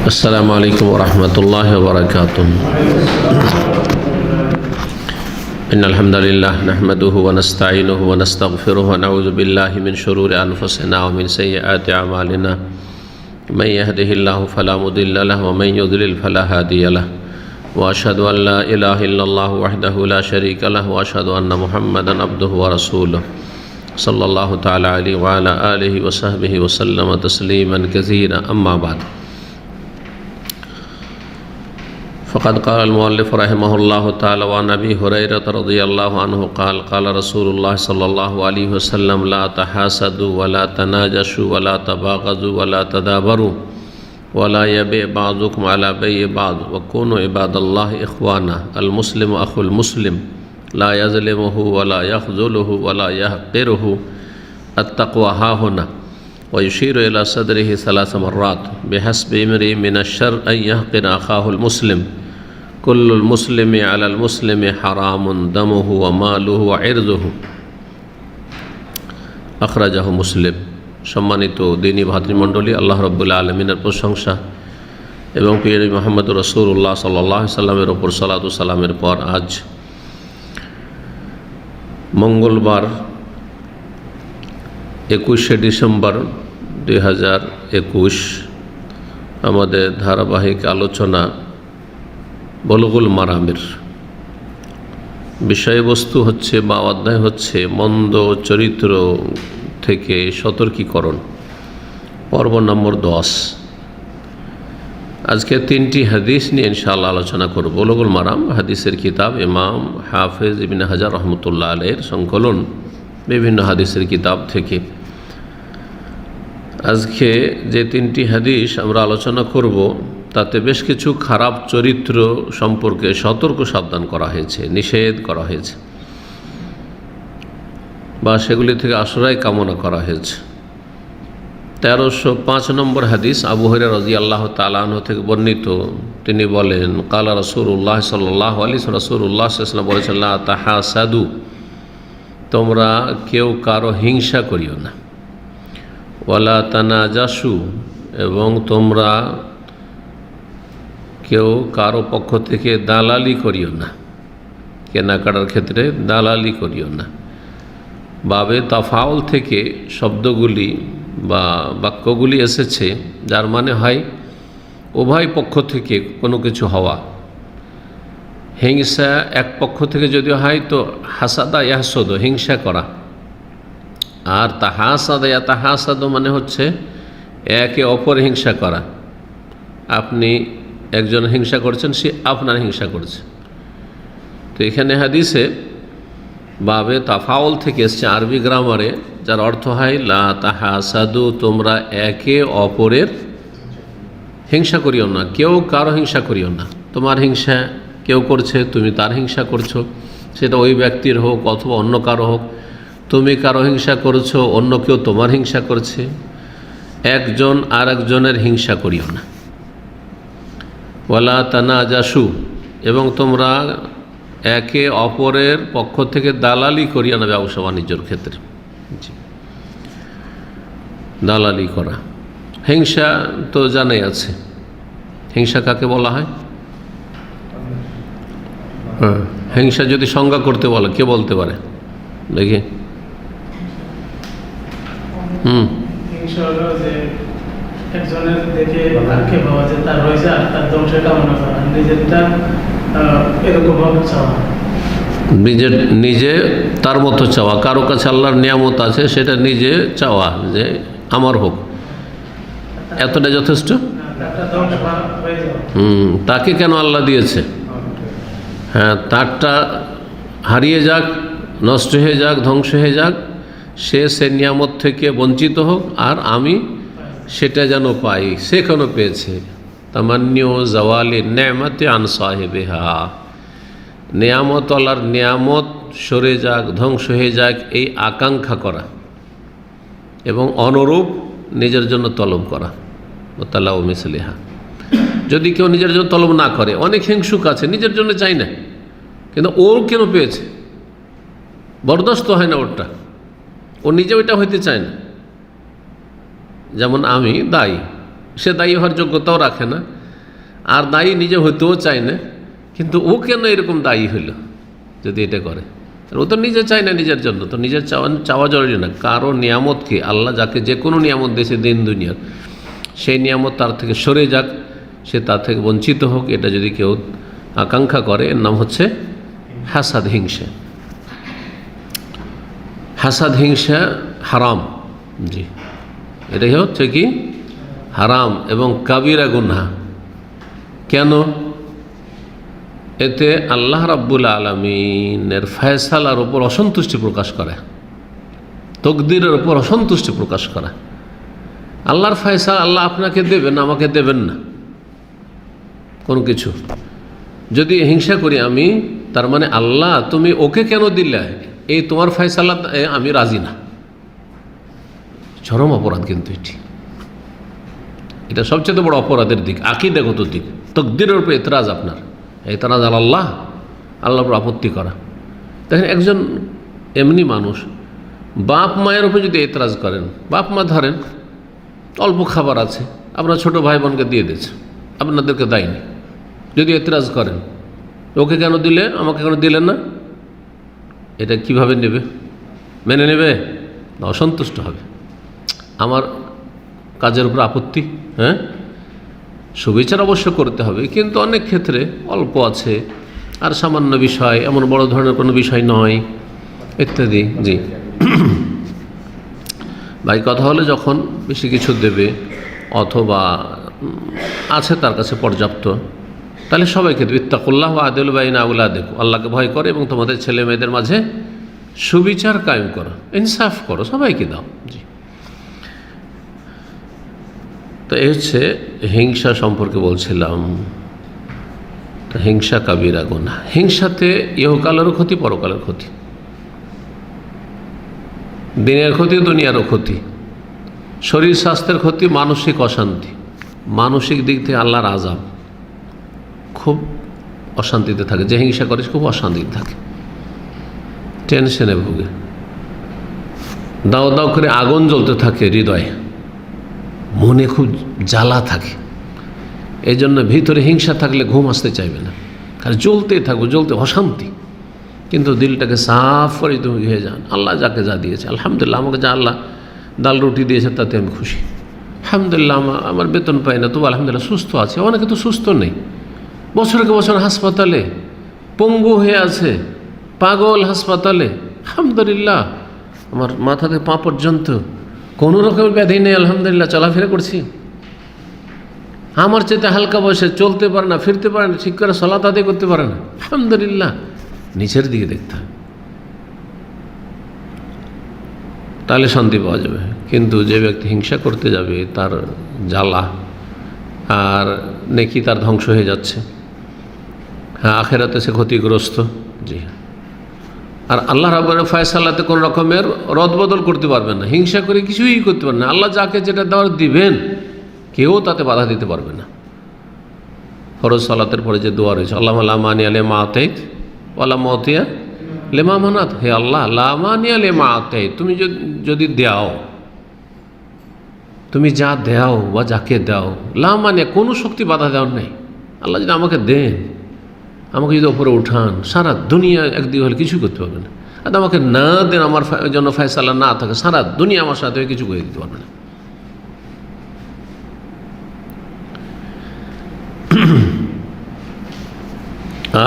السلام عليكم ورحمة الله وبركاته. إن الحمد لله نحمده ونستعينه ونستغفره ونعوذ بالله من شرور أنفسنا ومن سيئات أعمالنا. من يهده الله فلا مضل له ومن يضلل فلا هادي له. وأشهد أن لا إله إلا الله وحده لا شريك له وأشهد أن محمدا عبده ورسوله صلى الله تعالى عليه وعلى آله وصحبه وسلم تسليما كثيرا. أما بعد، فقد قال المؤلف رحمه الله تعالى وعن أبي هريرة رضي الله عنه قال قال رسول الله صلى الله عليه وسلم لا تحاسدوا ولا تناجشوا ولا تباغضوا ولا تدابروا ولا يبيع بعضكم على بيع بعض وكونوا عباد الله إخوانا. المسلم أخو المسلم لا يظلمه ولا يخذله ولا يحقره. التقوى هاهنا. ويشير إلى صدره 3 مرات. بحسب امرئ من الشر أن يحقر أخاه المسلم. كل المسلم على المسلم حرام دمه وماله وعرضه. أخرجه مسلم. সম্মানিত দিনী ভাতৃমণ্ডলী, আল্লাহ রাব্বুল আলামিনের প্রশংসা এবং প্রিয় মুহাম্মদ রাসূলুল্লাহ সাল্লাল্লাহু আলাইহি সাল্লামের উপর সালাতু সালামের পর আজ মঙ্গলবার 21শে ডিসেম্বর 2021 আমাদের ধারাবাহিক আলোচনা বুলুগুল মারামের বিষয়বস্তু হচ্ছে বা অধ্যায় হচ্ছে মন্দ চরিত্র থেকে সতর্কীকরণ, পর্ব নম্বর 10। আজকে 3টি হাদিস নিয়ে ইনশাআল্লাহ আলোচনা করব। বুলুগুল মারাম হাদিসের কিতাব, ইমাম হাফেজ ইবনে হাজার রহমতুল্লাহ আলাইহির সংকলন বিভিন্ন হাদিসের কিতাব থেকে। আজকে যে 3টি হাদিস আমরা আলোচনা করব তাতে বেশ কিছু খারাপ চরিত্র সম্পর্কে সতর্ক সাবধান করা হয়েছে, নিষেধ করা হয়েছে বা সেগুলি থেকে আশ্রয় কামনা করা হয়েছে। 1305 নম্বর হাদিস আবু হুরায়রা রাদিয়াল্লাহু তাআলা আনহু থেকে বর্ণিত। তিনি বলেন কালা রাসূলুল্লাহ সাল্লাল্লাহু আলাইহি রাসূলুল্লাহ সাল্লাল্লাহু আলাইহি ওয়াসাল্লাম বলেছেন লা তাহাসাদু, তোমরা কেউ কারো হিংসা করিও না। ওয়ালা তানাজাসু, এবং তোমরা কেউ কারো পক্ষ থেকে দালালি করিও না, কেনাকাটার ক্ষেত্রে দালালি করিও না। বাবে তাফাউল থেকে শব্দগুলি বা বাক্যগুলি এসেছে, যার মানে হয় উভয় পক্ষ থেকে কোনো কিছু হওয়া। হিংসা এক পক্ষ থেকে যদি হয় তো হাসাদা ইয়াহসদ, হিংসা করা। আর তাহাসাদ মানে হচ্ছে একে অপর হিংসা করা। আপনি একজন হিংসা করছেন, সে আপনার হিংসা করছে। তো এখানে হাদিসে বাবে তাফাউল থেকে এসছে আরবি গ্রামারে, যার অর্থ হয় লা তাহাসাদু, তোমরা একে অপরের হিংসা করিও না, কেউ কারো হিংসা করিও না। তোমার হিংসা কেউ করছে, তুমি তার হিংসা করছো, সেটা ওই ব্যক্তির হোক অথবা অন্য কারো হোক। তুমি কারো হিংসা করছো, অন্য কেউ তোমার হিংসা করছে, একজন আর একজনের হিংসা করিও না। ওয়ালা তানাজাসু, এবং তোমরা একে অপরের পক্ষ থেকে দালালি করিও না ব্যবসা বাণিজ্যের ক্ষেত্রে। দালালি করা, হিংসা তো জানাই আছে। হিংসা কাকে বলা হয়? হিংসা যদি সংজ্ঞা করতে বলে কে বলতে পারে দেখি? হিংসা হলো যে একজনের দেখে আরকে ভাবা যে তার হয়েছে আর তার ধ্বংসের কামনা করা, নিজেরটা এরকম ভাবে চাওয়া, নিজে তার মতো চাওয়া। কারো কাছে আল্লাহর নিয়ামত আছে, সেটা নিজে চাওয়া যে আমার হোক, এতটা যথেষ্ট। তাকে কেন আল্লাহ দিয়েছে? হ্যাঁ, তারটা হারিয়ে যাক, নষ্ট হয়ে যাক, ধ্বংস হয়ে যাক, সে নিয়ামত থেকে বঞ্চিত হোক, আর আমি সেটা যেন পাই। সে কেন পেয়েছে? তামান্নিউ জাওয়ালি নেয়ামতে আন সাহিবিহা, নিয়ামত আল্লাহর নিয়ামত সরে যাক, ধ্বংস হয়ে যাক, এই আকাঙ্ক্ষা করা এবং অনুরূপ নিজের জন্য তলব করা। ওয়াতালাউ মিসলিহা। যদি কেউ নিজের জন্য তলব না করে, অনেক হিংসুক আছে নিজের জন্য চাই না, কিন্তু ওর কেন পেয়েছে, বরদাস্ত হয় না ওরটা, ও নিজে ওইটা হইতে চায় না। যেমন আমি দায়ী, সে দায়ী হওয়ার যোগ্যতাও রাখে না, আর দায়ী নিজে হতেও চায় না, কিন্তু ও কেন এরকম দায়ী হইল যদি এটা করে? ও তো নিজে চায় না নিজের জন্য, তো নিজের চাওয়া জরুরি না। কারো নিয়ামতকে আল্লাহ যাকে যে কোনো নিয়ামত দিয়েছে দিন দুনিয়ার, সেই নিয়ামত তার থেকে সরে যাক, সে তার থেকে বঞ্চিত হোক, এটা যদি কেউ আকাঙ্ক্ষা করে, এর নাম হচ্ছে হাসাদ, হিংসা। হাসাদ, হিংসা হারাম। জি, এটাই হচ্ছে কি হারাম এবং কাবিরা গুনাহ। কেন? এতে আল্লাহ রাব্বুল আলামিনের ফয়সালার উপর অসন্তুষ্টি প্রকাশ করে, তকদিরের উপর অসন্তুষ্টি প্রকাশ করা। আল্লাহর ফয়সালা আল্লাহ আপনাকে দেবেন, আমাকে দেবেন না কোনো কিছু। যদি হিংসা করি আমি, তার মানে আল্লাহ তুমি ওকে কেন দিলে, এই তোমার ফয়সালা আমি রাজি না। চরম অপরাধ কিন্তু এটা সবচেয়ে বড় অপরাধের দিক, আকীদাগত দিক। তকদিরের উপর এতরাজ, আপনার এতরাজ আল্লাহ, আল্লাহর উপর আপত্তি করা। দেখেন একজন এমনি মানুষ বাপ মায়ের উপর যদি এতরাজ করেন, বাপ মা ধরেন অল্প খাবার আছে, আপনার ছোট ভাই বোনকে দিয়ে দিয়েছে, আপনাদেরকে দেয়নি, যদি এতরাজ করেন ওকে কেন দিলে, আমাকে কেন দিলেন না, এটা কিভাবে নেবে? মেনে নেবে না অসন্তুষ্ট হবে? আমার কাজের উপর আপত্তি, হ্যাঁ, সুবিচার অবশ্য করতে হবে, কিন্তু অনেক ক্ষেত্রে অল্প আছে আর সামান্য বিষয়, এমন বড় ধরনের কোনো বিষয় নয়, ইত্যাদি। জি ভাই, কথা হলে যখন বেশি কিছু দেবে অথবা আছে তার কাছে পর্যাপ্ত, তাহলে সবাইকে দেবে। ইত্তাকুল্লাহ ওয়া আদিলু বাইনা আওলাদিকুম, আল্লাহকে ভয় করে এবং তোমাদের ছেলে মেয়েদের মাঝে সুবিচার কায়েম করো, ইনসাফ করো, সবাইকে দাও। জি, তো এই হচ্ছে হিংসা সম্পর্কে বলছিলাম। তো হিংসা কাবিরা গুনাহ। হিংসাতে ইহকালেরও ক্ষতি, পরকালের ক্ষতি, দিনের ক্ষতি, দুনিয়ারও ক্ষতি, শরীর স্বাস্থ্যের ক্ষতি, মানসিক অশান্তি, মানসিক দিক থেকে আল্লাহর আযাব, খুব অশান্তিতে থাকে। যে হিংসা করে খুব অশান্তিতে থাকে, টেনশনে ভুগে, দাও দাও করে আগুন জ্বলতে থাকে হৃদয়ে, মনে খুব জ্বালা থাকে। এই জন্য ভিতরে হিংসা থাকলে ঘুম আসতে চাইবে না, আর জ্বলতেই থাকবে, জ্বলতে অশান্তি। কিন্তু দিলটাকে সাফ করে তুমি হয়ে যান, আল্লাহ যাকে যা দিয়েছে আলহামদুলিল্লাহ, আমাকে যা আল্লাহ ডাল রুটি দিয়েছে তাতে আমি খুশি, আলহামদুলিল্লাহ। আমার বেতন পাই না, তবু আলহামদুলিল্লাহ সুস্থ আছে। অনেকে তো সুস্থ নেই, বছরকে বছর হাসপাতালে, পঙ্গু হয়ে আছে, পাগল হাসপাতালে, আলহামদুলিল্লাহ আমার মাথা থেকে পা পর্যন্ত কোনো রকমের ব্যাধি নেই, আলহামদুলিল্লাহ চলাফেরা করছি। আমার চেয়ে হালকা বয়সে চলতে পারে না, ফিরতে পারে না, ঠিক করে সালাত আদায় করতে পারে না, আলহামদুলিল্লাহ। নিচের দিকে দেখতে হয়, তাহলে শান্তি পাওয়া যাবে। কিন্তু যে ব্যক্তি হিংসা করতে যাবে, তার জ্বালা আর নেকি তার ধ্বংস হয়ে যাচ্ছে, হ্যাঁ, আখেরাতে সে ক্ষতিগ্রস্ত। জি, আর আল্লাহ রাব্বুল ফয়সালাতে কোনো রকমের রদবদল করতে পারবেন না, হিংসা করে কিছুই করতে পারবেন না। আল্লাহ যাকে যেটা দেওয়ার দিবেন, কেউ তাতে বাধা দিতে পারবে না। ফরজ সালাতের পরে যে দোয়া রয়েছে, আল্লাহ লা মানিয়া লিমা আতাইত ওয়ালা মুতিয়া লিমা মানাত, হে আল্লাহ লা মানিয়া লিমা আতাইত, তুমি যদি দাও, তুমি যা দাও বা যাকে দাও, লা মানিয়া কোনো শক্তি বাধা দেওয়ার নেই। আল্লাহ যদি আমাকে দেন, আমাকে যদি ওপরে উঠান, সারা দুনিয়া একদিকে হলে কিছু করতে পারবে না। আর আমাকে না দেন, আমার জন্য ফয়সালা না থাকে, সারা দুনিয়া আমার সাথে কিছু করে দিতে পারবে না।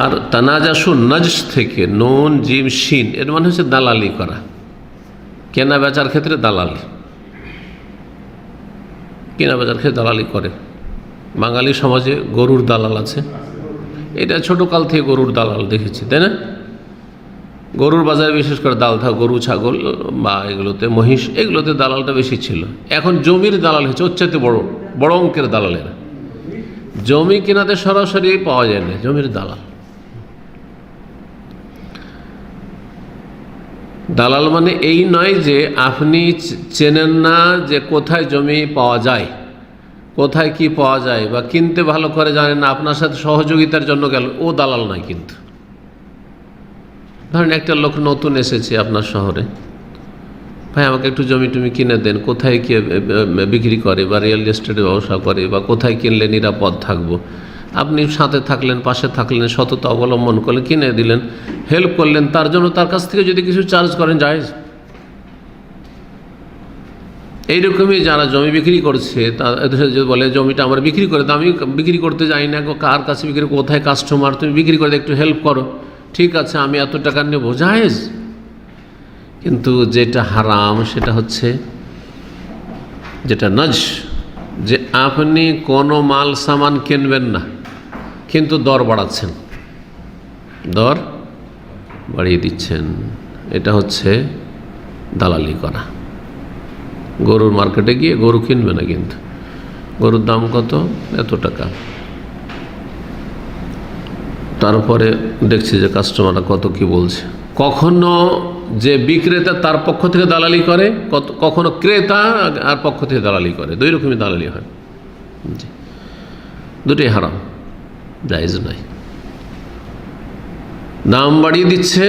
আর তানাজাসুন নজস থেকে, নুন জিম শিন, এর মানে হচ্ছে দালালি করা, কেনা বেচার ক্ষেত্রে দালালি, কেনা বেচার ক্ষেত্রে দালালি করে। বাঙালি সমাজে গরুর দালাল আছে, এটা ছোটোকাল থেকে গরুর দালাল দেখেছি, তাই না? গরুর বাজারে বিশেষ করে গরু, ছাগল বা এগুলোতে, মহিষ, এগুলোতে দালালটা বেশি ছিল। এখন জমির দালাল হচ্ছে ওর চাইতে বড় বড় অঙ্কের দালালেরা। জমি কেনাতে সরাসরি পাওয়া যায় না, জমির দালাল। দালাল মানে এই নয় যে আপনি চেনেন না যে কোথায় জমি পাওয়া যায়, কোথায় কি পাওয়া যায়, বা কিনতে ভালো করে জানেন না, আপনার সাথে সহযোগিতার জন্য গেল, ও দালাল নয়। কিন্তু ধরেন একটা লোক নতুন এসেছে আপনার শহরে, ভাই আমাকে একটু জমি টমি কিনে দেন, কোথায় কি বিক্রি করে বা রিয়েল এস্টেটের ব্যবসা করে, বা কোথায় কিনলে নিরাপদ থাকবো, আপনি সাথে থাকলেন, পাশে থাকলেন, সততা অবলম্বন করলেন, কিনে দিলেন, হেল্প করলেন, তার জন্য তার কাছ থেকে যদি কিছু চার্জ করেন জায়েজ। এইরকমই যারা জমি বিক্রি করছে তাদের যদি বলে জমিটা আমার বিক্রি করে, তো আমি বিক্রি করতে যাই না, কার কাছে বিক্রি, কোথায় কাস্টমার, তুমি বিক্রি করে একটু হেল্প করো, ঠিক আছে আমি এত টাকা নেব, জায়েজ। কিন্তু যেটা হারাম সেটা হচ্ছে যেটা নজ, যে আপনি কোনো মাল সামান কিনবেন না কিন্তু দর বাড়াচ্ছেন, দর বাড়িয়ে দিচ্ছেন, এটা হচ্ছে দালালি করা। গরুর মার্কেটে গিয়ে গরু কিনবে না, কিন্তু গরুর দাম কত, এত টাকা, তারপরে দেখছি যে কাস্টমাররা কত কি বলছে। কখনো যে বিক্রেতা তার পক্ষ থেকে দালালি করে, কখনো ক্রেতা আর পক্ষ থেকে দালালি করে, দুই রকমই দালালি হয়। জি, দুটোই হারাম, জায়েজ নাই। দাম বাড়িয়ে দিচ্ছে,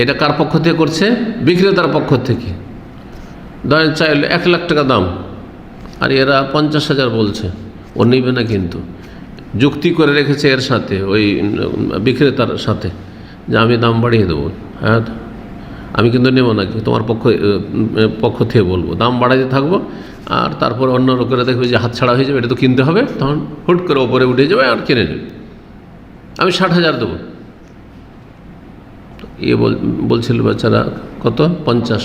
এটা কার পক্ষ থেকে করছে, বিক্রেতার পক্ষ থেকে। ধরেন চাইলে 1 লাখ টাকা দাম, আর এরা 50,000 বলছে, ও নেবে না, কিন্তু যুক্তি করে রেখেছে এর সাথে, ওই বিক্রেতার সাথে, যে আমি দাম বাড়িয়ে দেবো, হ্যাঁ আমি কিন্তু নেব না, তোমার পক্ষ থেকে বলবো, দাম বাড়াইতে থাকবো, আর তারপর অন্য লোকেরা দেখবে যে হাতছাড়া হয়ে যাবে, এটা তো কিনতে হবে, তখন হুট করে ওপরে উঠে যাবে আর কিনে নেবে, আমি 60,000 দেবো। বলছিল বেচারা কত, 50,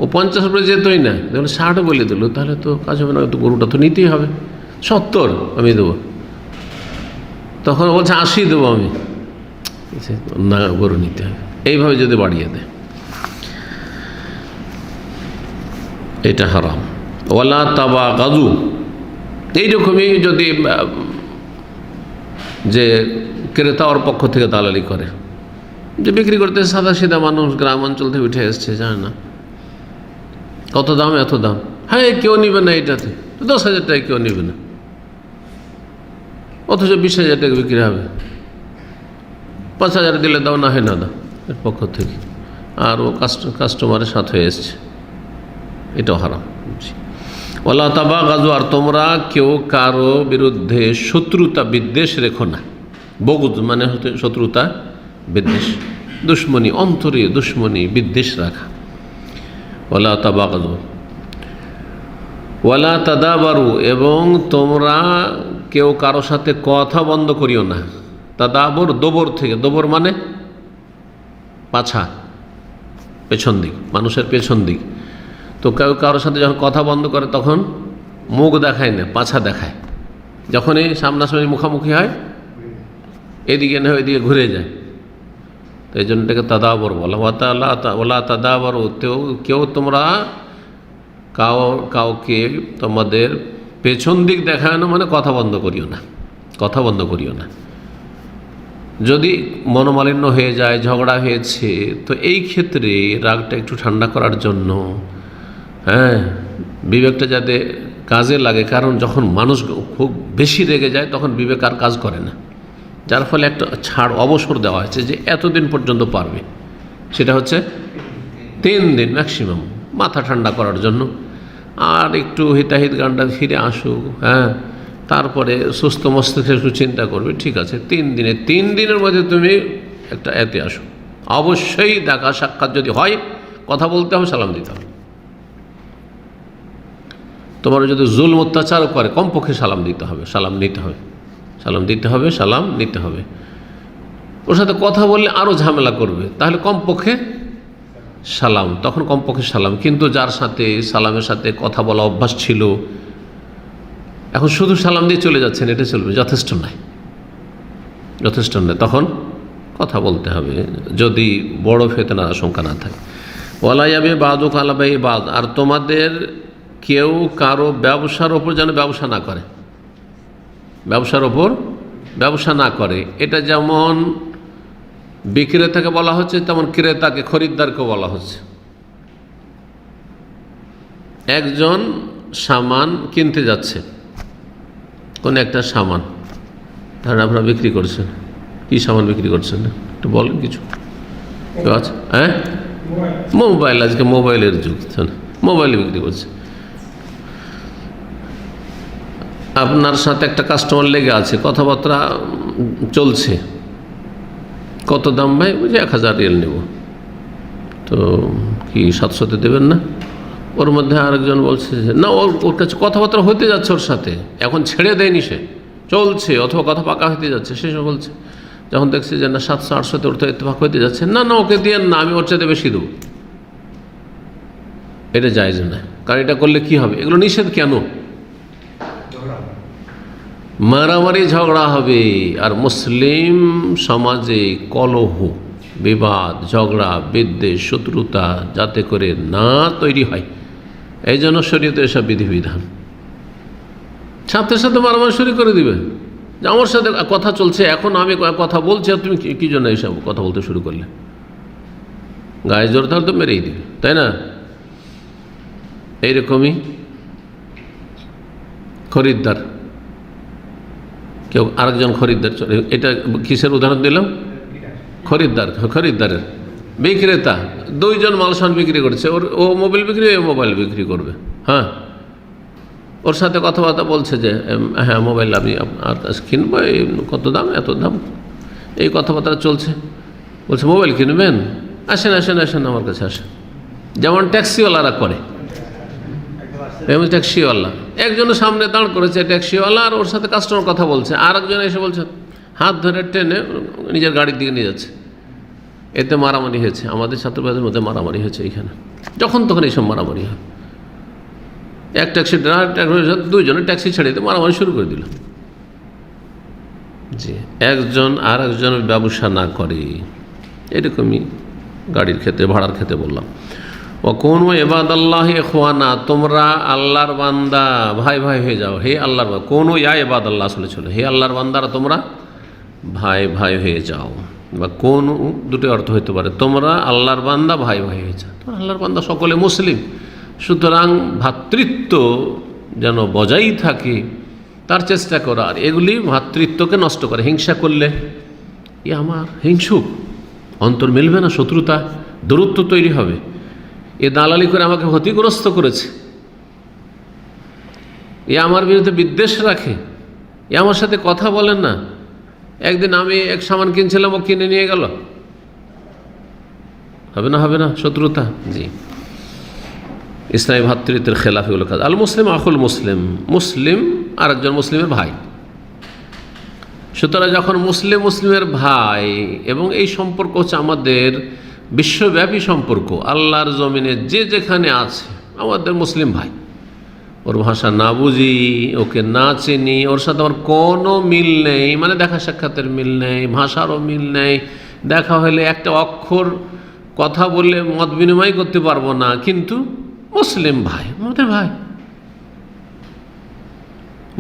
ও 50 উপরে যেতই না, দেখুন 60 বলে দিল, তাহলে তো কাজ হবে না, তো গরুটা তো নিতেই হবে, 70 আমি দেবো। তখন বলছে 80 দেবো আমি, না গরু নিতে হবে। এইভাবে যদি বাড়িয়ে দেয় এটা হারাম। ওয়ালা তাবাগাদু, এইরকমই যদি যে ক্রেতা ওর পক্ষ থেকে দালালি করে, যে বিক্রি করতে সাদা সিধা মানুষ গ্রাম অঞ্চল থেকে উঠে এসছে, জানে না কত দাম, এত দাম, হ্যাঁ কেউ নিবে না, এটাতে 10,000 টাকা কেউ নিবে না, অথচ 20,000 টাকা বিক্রি হবে, 5,000 দিলে দাও, না হয় না দাও, এর পক্ষ থেকে, আর ও কাস্টমারের সাথে হয়ে এসছে, এটাও হারাম। ওয়ালা তাবাগাজু, আর তোমরা কেউ কারো বিরুদ্ধে শত্রুতা বিদ্বেষ রেখো না। বগুদ মানে হচ্ছে শত্রুতা বিদ্বেষ, দুশ্মনী, অন্তরে দুশ্মনী বিদ্বেষ রাখা। ওয়ালা তাবাগাজু ওয়ালা তাদাবারু, এবং তোমরা কেউ কারো সাথে কথা বন্ধ করিও না। তাদাবর দোবর থেকে, দোবর মানে পাছা, পেছন দিক, মানুষের পেছন দিক। তো কেউ কারোর সাথে যখন কথা বন্ধ করে তখন মুখ দেখায় না, পাছা দেখায়, যখনই সামনাসামনি মুখামুখি হয় এদিকে না ওইদিকে ঘুরে যায়, তো এই জন্য এটাকে তাদাবর বলা। ওয়ালা তাদাবরু, কেউ তোমরা কাউকে তোমাদের পেছন দিক দেখায় না, মানে কথা বন্ধ করিও না, কথা বন্ধ করিও না। যদি মনোমালিন্য হয়ে যায়, ঝগড়া হয়েছে, তো এই ক্ষেত্রে রাগটা একটু ঠান্ডা করার জন্য, হ্যাঁ বিবেকটা যাতে কাজে লাগে, কারণ যখন মানুষ খুব বেশি রেগে যায় তখন বিবেক আর কাজ করে না, যার ফলে একটা ছাড়, অবসর দেওয়া হয়েছে যে এতদিন পর্যন্ত পারবে, সেটা হচ্ছে 3 দিন ম্যাক্সিমাম, মাথা ঠান্ডা করার জন্য, আর একটু হিতাহিত গানটা ফিরে আসুক, হ্যাঁ তারপরে সুস্থ মস্তিষ্কে একটু চিন্তা করবে, ঠিক আছে 3 দিনের মধ্যে তুমি একটা এতে আসো। অবশ্যই দেখা সাক্ষাৎ যদি হয়, কথা বলতে হবে, সালাম দিতে হবে। তোমার যদি জুলম অত্যাচার করে, কমপক্ষে সালাম দিতে হবে, সালাম নিতে হবে, সালাম দিতে হবে, সালাম নিতে হবে। ওর সাথে কথা বললে আরও ঝামেলা করবে, তাহলে কমপক্ষে সালাম, তখন কমপক্ষে সালাম। কিন্তু যার সাথে সালামের সাথে কথা বলা অভ্যাস ছিল, এখন শুধু সালাম দিয়ে চলে যাচ্ছেন, এটা চলবে, যথেষ্ট নয়, যথেষ্ট নয়, তখন কথা বলতে হবে, যদি বড় ফিতনার আশঙ্কা না থাকে। ওয়ালা ইয়াবি বাযুক আলা বাইই বায, আর তোমাদের কেউ কারো ব্যবসার ওপর যেন ব্যবসা না করে, ব্যবসার ওপর ব্যবসা না করে। এটা যেমন বিক্রেতাকে বলা হচ্ছে, তেমন ক্রেতাকে, খরিদ্দারকে বলা হচ্ছে। একজন সামান কিনতে যাচ্ছে, কোন একটা সামান, ধরেন আপনারা বিক্রি করছেন, কি সামান বিক্রি করছেন একটু বলেন কিছু, কেউ আছে? হ্যাঁ মোবাইল, আজকে মোবাইলের যুগ, মোবাইল বিক্রি করছে। আপনার সাথে একটা কাস্টমার লেগে আছে, কথাবার্তা চলছে, কত দাম ভাই? বুঝে 1000 রিয়াল নেব। তো কি 700-তে দেবেন না? ওর মধ্যে আরেকজন বলছে যে না, ওর কাছে কথাবার্তা হতে যাচ্ছে, ওর সাথে এখন ছেড়ে দেয়নি, সে চলছে, অথবা কথা পাকা হতে যাচ্ছে। সেসব বলছে, যখন দেখছি যে না 700-800-তে ওর তো ইত্তেফাক হতে যাচ্ছে, না না ওকে দিয়ে না, আমি ওর চাইতে বেশি দেবো। এটা জায়েজ না, কারণ এটা করলে কি হবে? এগুলো নিষেধ কেন? মারামারি ঝগড়া হবে। আর মুসলিম সমাজে কলহ, বিবাদ, ঝগড়া, বিদ্বেষ, শত্রুতা যাতে করে না তৈরি হয়, এই জন্য শরীয়তে এসব বিধিবিধান। সাথে সাথে মারামারি শুরু করে দিবে যে আমার সাথে কথা চলছে, এখন আমি কথা বলছি, আর তুমি কী জন্য এইসব কথা বলতে শুরু করলে? গায়ে জোর তাহলে তো মেরেই দিবে, তাই না? এইরকমই খরিদ্দার, কেউ আরেকজন খরিদ্দার, এটা কিসের উদাহরণ দিলাম? খরিদ্দারের বিক্রেতা, দুইজন মালসান বিক্রি করছে, ও মোবাইল বিক্রি, ও মোবাইল বিক্রি করবে। হ্যাঁ, ওর সাথে কথাবার্তা বলছে যে হ্যাঁ মোবাইল আমি আপনার কাছে কিনবো, কত দাম? এত দাম। এই কথাবার্তা চলছে। বলছে মোবাইল কিনবেন, আসেন আসেন আসেন আমার কাছে আসেন। যেমন ট্যাক্সিওয়ালারা করে, এমনি ট্যাক্সিওয়ালা একজনের সামনে দাঁড় করেছে ট্যাক্সিওয়ালা, আর ওর সাথে কাস্টমার কথা বলছে, আর একজন এসে বলছে হাত ধরে টেনে নিজের গাড়ির দিকে নিয়ে যাচ্ছে। এতে মারামারি হয়েছে, আমাদের ছাত্রবাদের মধ্যে মারামারি হয়েছে এইখানে। যখন তখন এইসব মারামারি হয়। এক ট্যাক্সি ড্রাইভার দুইজনে ট্যাক্সি ছেড়ে দিতে মারামারি শুরু করে দিল। জি, একজন আর একজনের ব্যবসা না করে, এরকমই গাড়ির ক্ষেত্রে, ভাড়ার ক্ষেত্রে বললাম। ও কোন ইবাদাল্লাহি ইখওয়ানা, তোমরা আল্লাহর বান্দা ভাই ভাই হয়ে যাও। হে আল্লাহর বান্দা, কোন ইয়া ইবাদাল্লাহ আসলে ছিল, হে আল্লাহর বান্দারা তোমরা ভাই ভাই হয়ে যাও, বা কোন দুটো অর্থ হতে পারে। তোমরা আল্লাহর বান্দা ভাই ভাই হয়ে যাও, তোমরা আল্লাহর বান্দা সকলে মুসলিম, সুতরাং ভ্রাতৃত্ব যেন বজায় থাকে তার চেষ্টা করা। আর এগুলি ভ্রাতৃত্বকে নষ্ট করে। হিংসা করলে এ আমার হিংসুক, অন্তর মিলবে না, শত্রুতা, দূরত্ব তৈরি হবে। এ দালালি করে আমাকে ক্ষতিগ্রস্ত করেছে, এ আমার বিরুদ্ধে বিদ্বেষ রাখে, এ আমার সাথে কথা বলেন না। একদিন আমি এক সামান কিনছিলাম, ও কিনে নিয়ে গেল, হবে না? হবে না শত্রুতা? জি, ইসলামী ভ্রাতৃত্বের খেলাফ এগুলো কাজ। আল মুসলিম আখুল মুসলিম, মুসলিম আর একজন মুসলিমের ভাই। সুতরাং যখন মুসলিম মুসলিমের ভাই, এবং এই সম্পর্ক হচ্ছে আমাদের বিশ্বব্যাপী সম্পর্ক, আল্লাহর জমিনে যে যেখানে আছে আমাদের মুসলিম ভাই। ওর ভাষা না বুঝি, ওকে না চিনি, ওর সাথে আমার কোনো মিল নেই, মানে দেখা সাক্ষাতের মিল নেই, ভাষারও মিল নেই, দেখা হলে একটা অক্ষর কথা বললে মত বিনিময় করতে পারবো না, কিন্তু মুসলিম ভাই, আমাদের ভাই।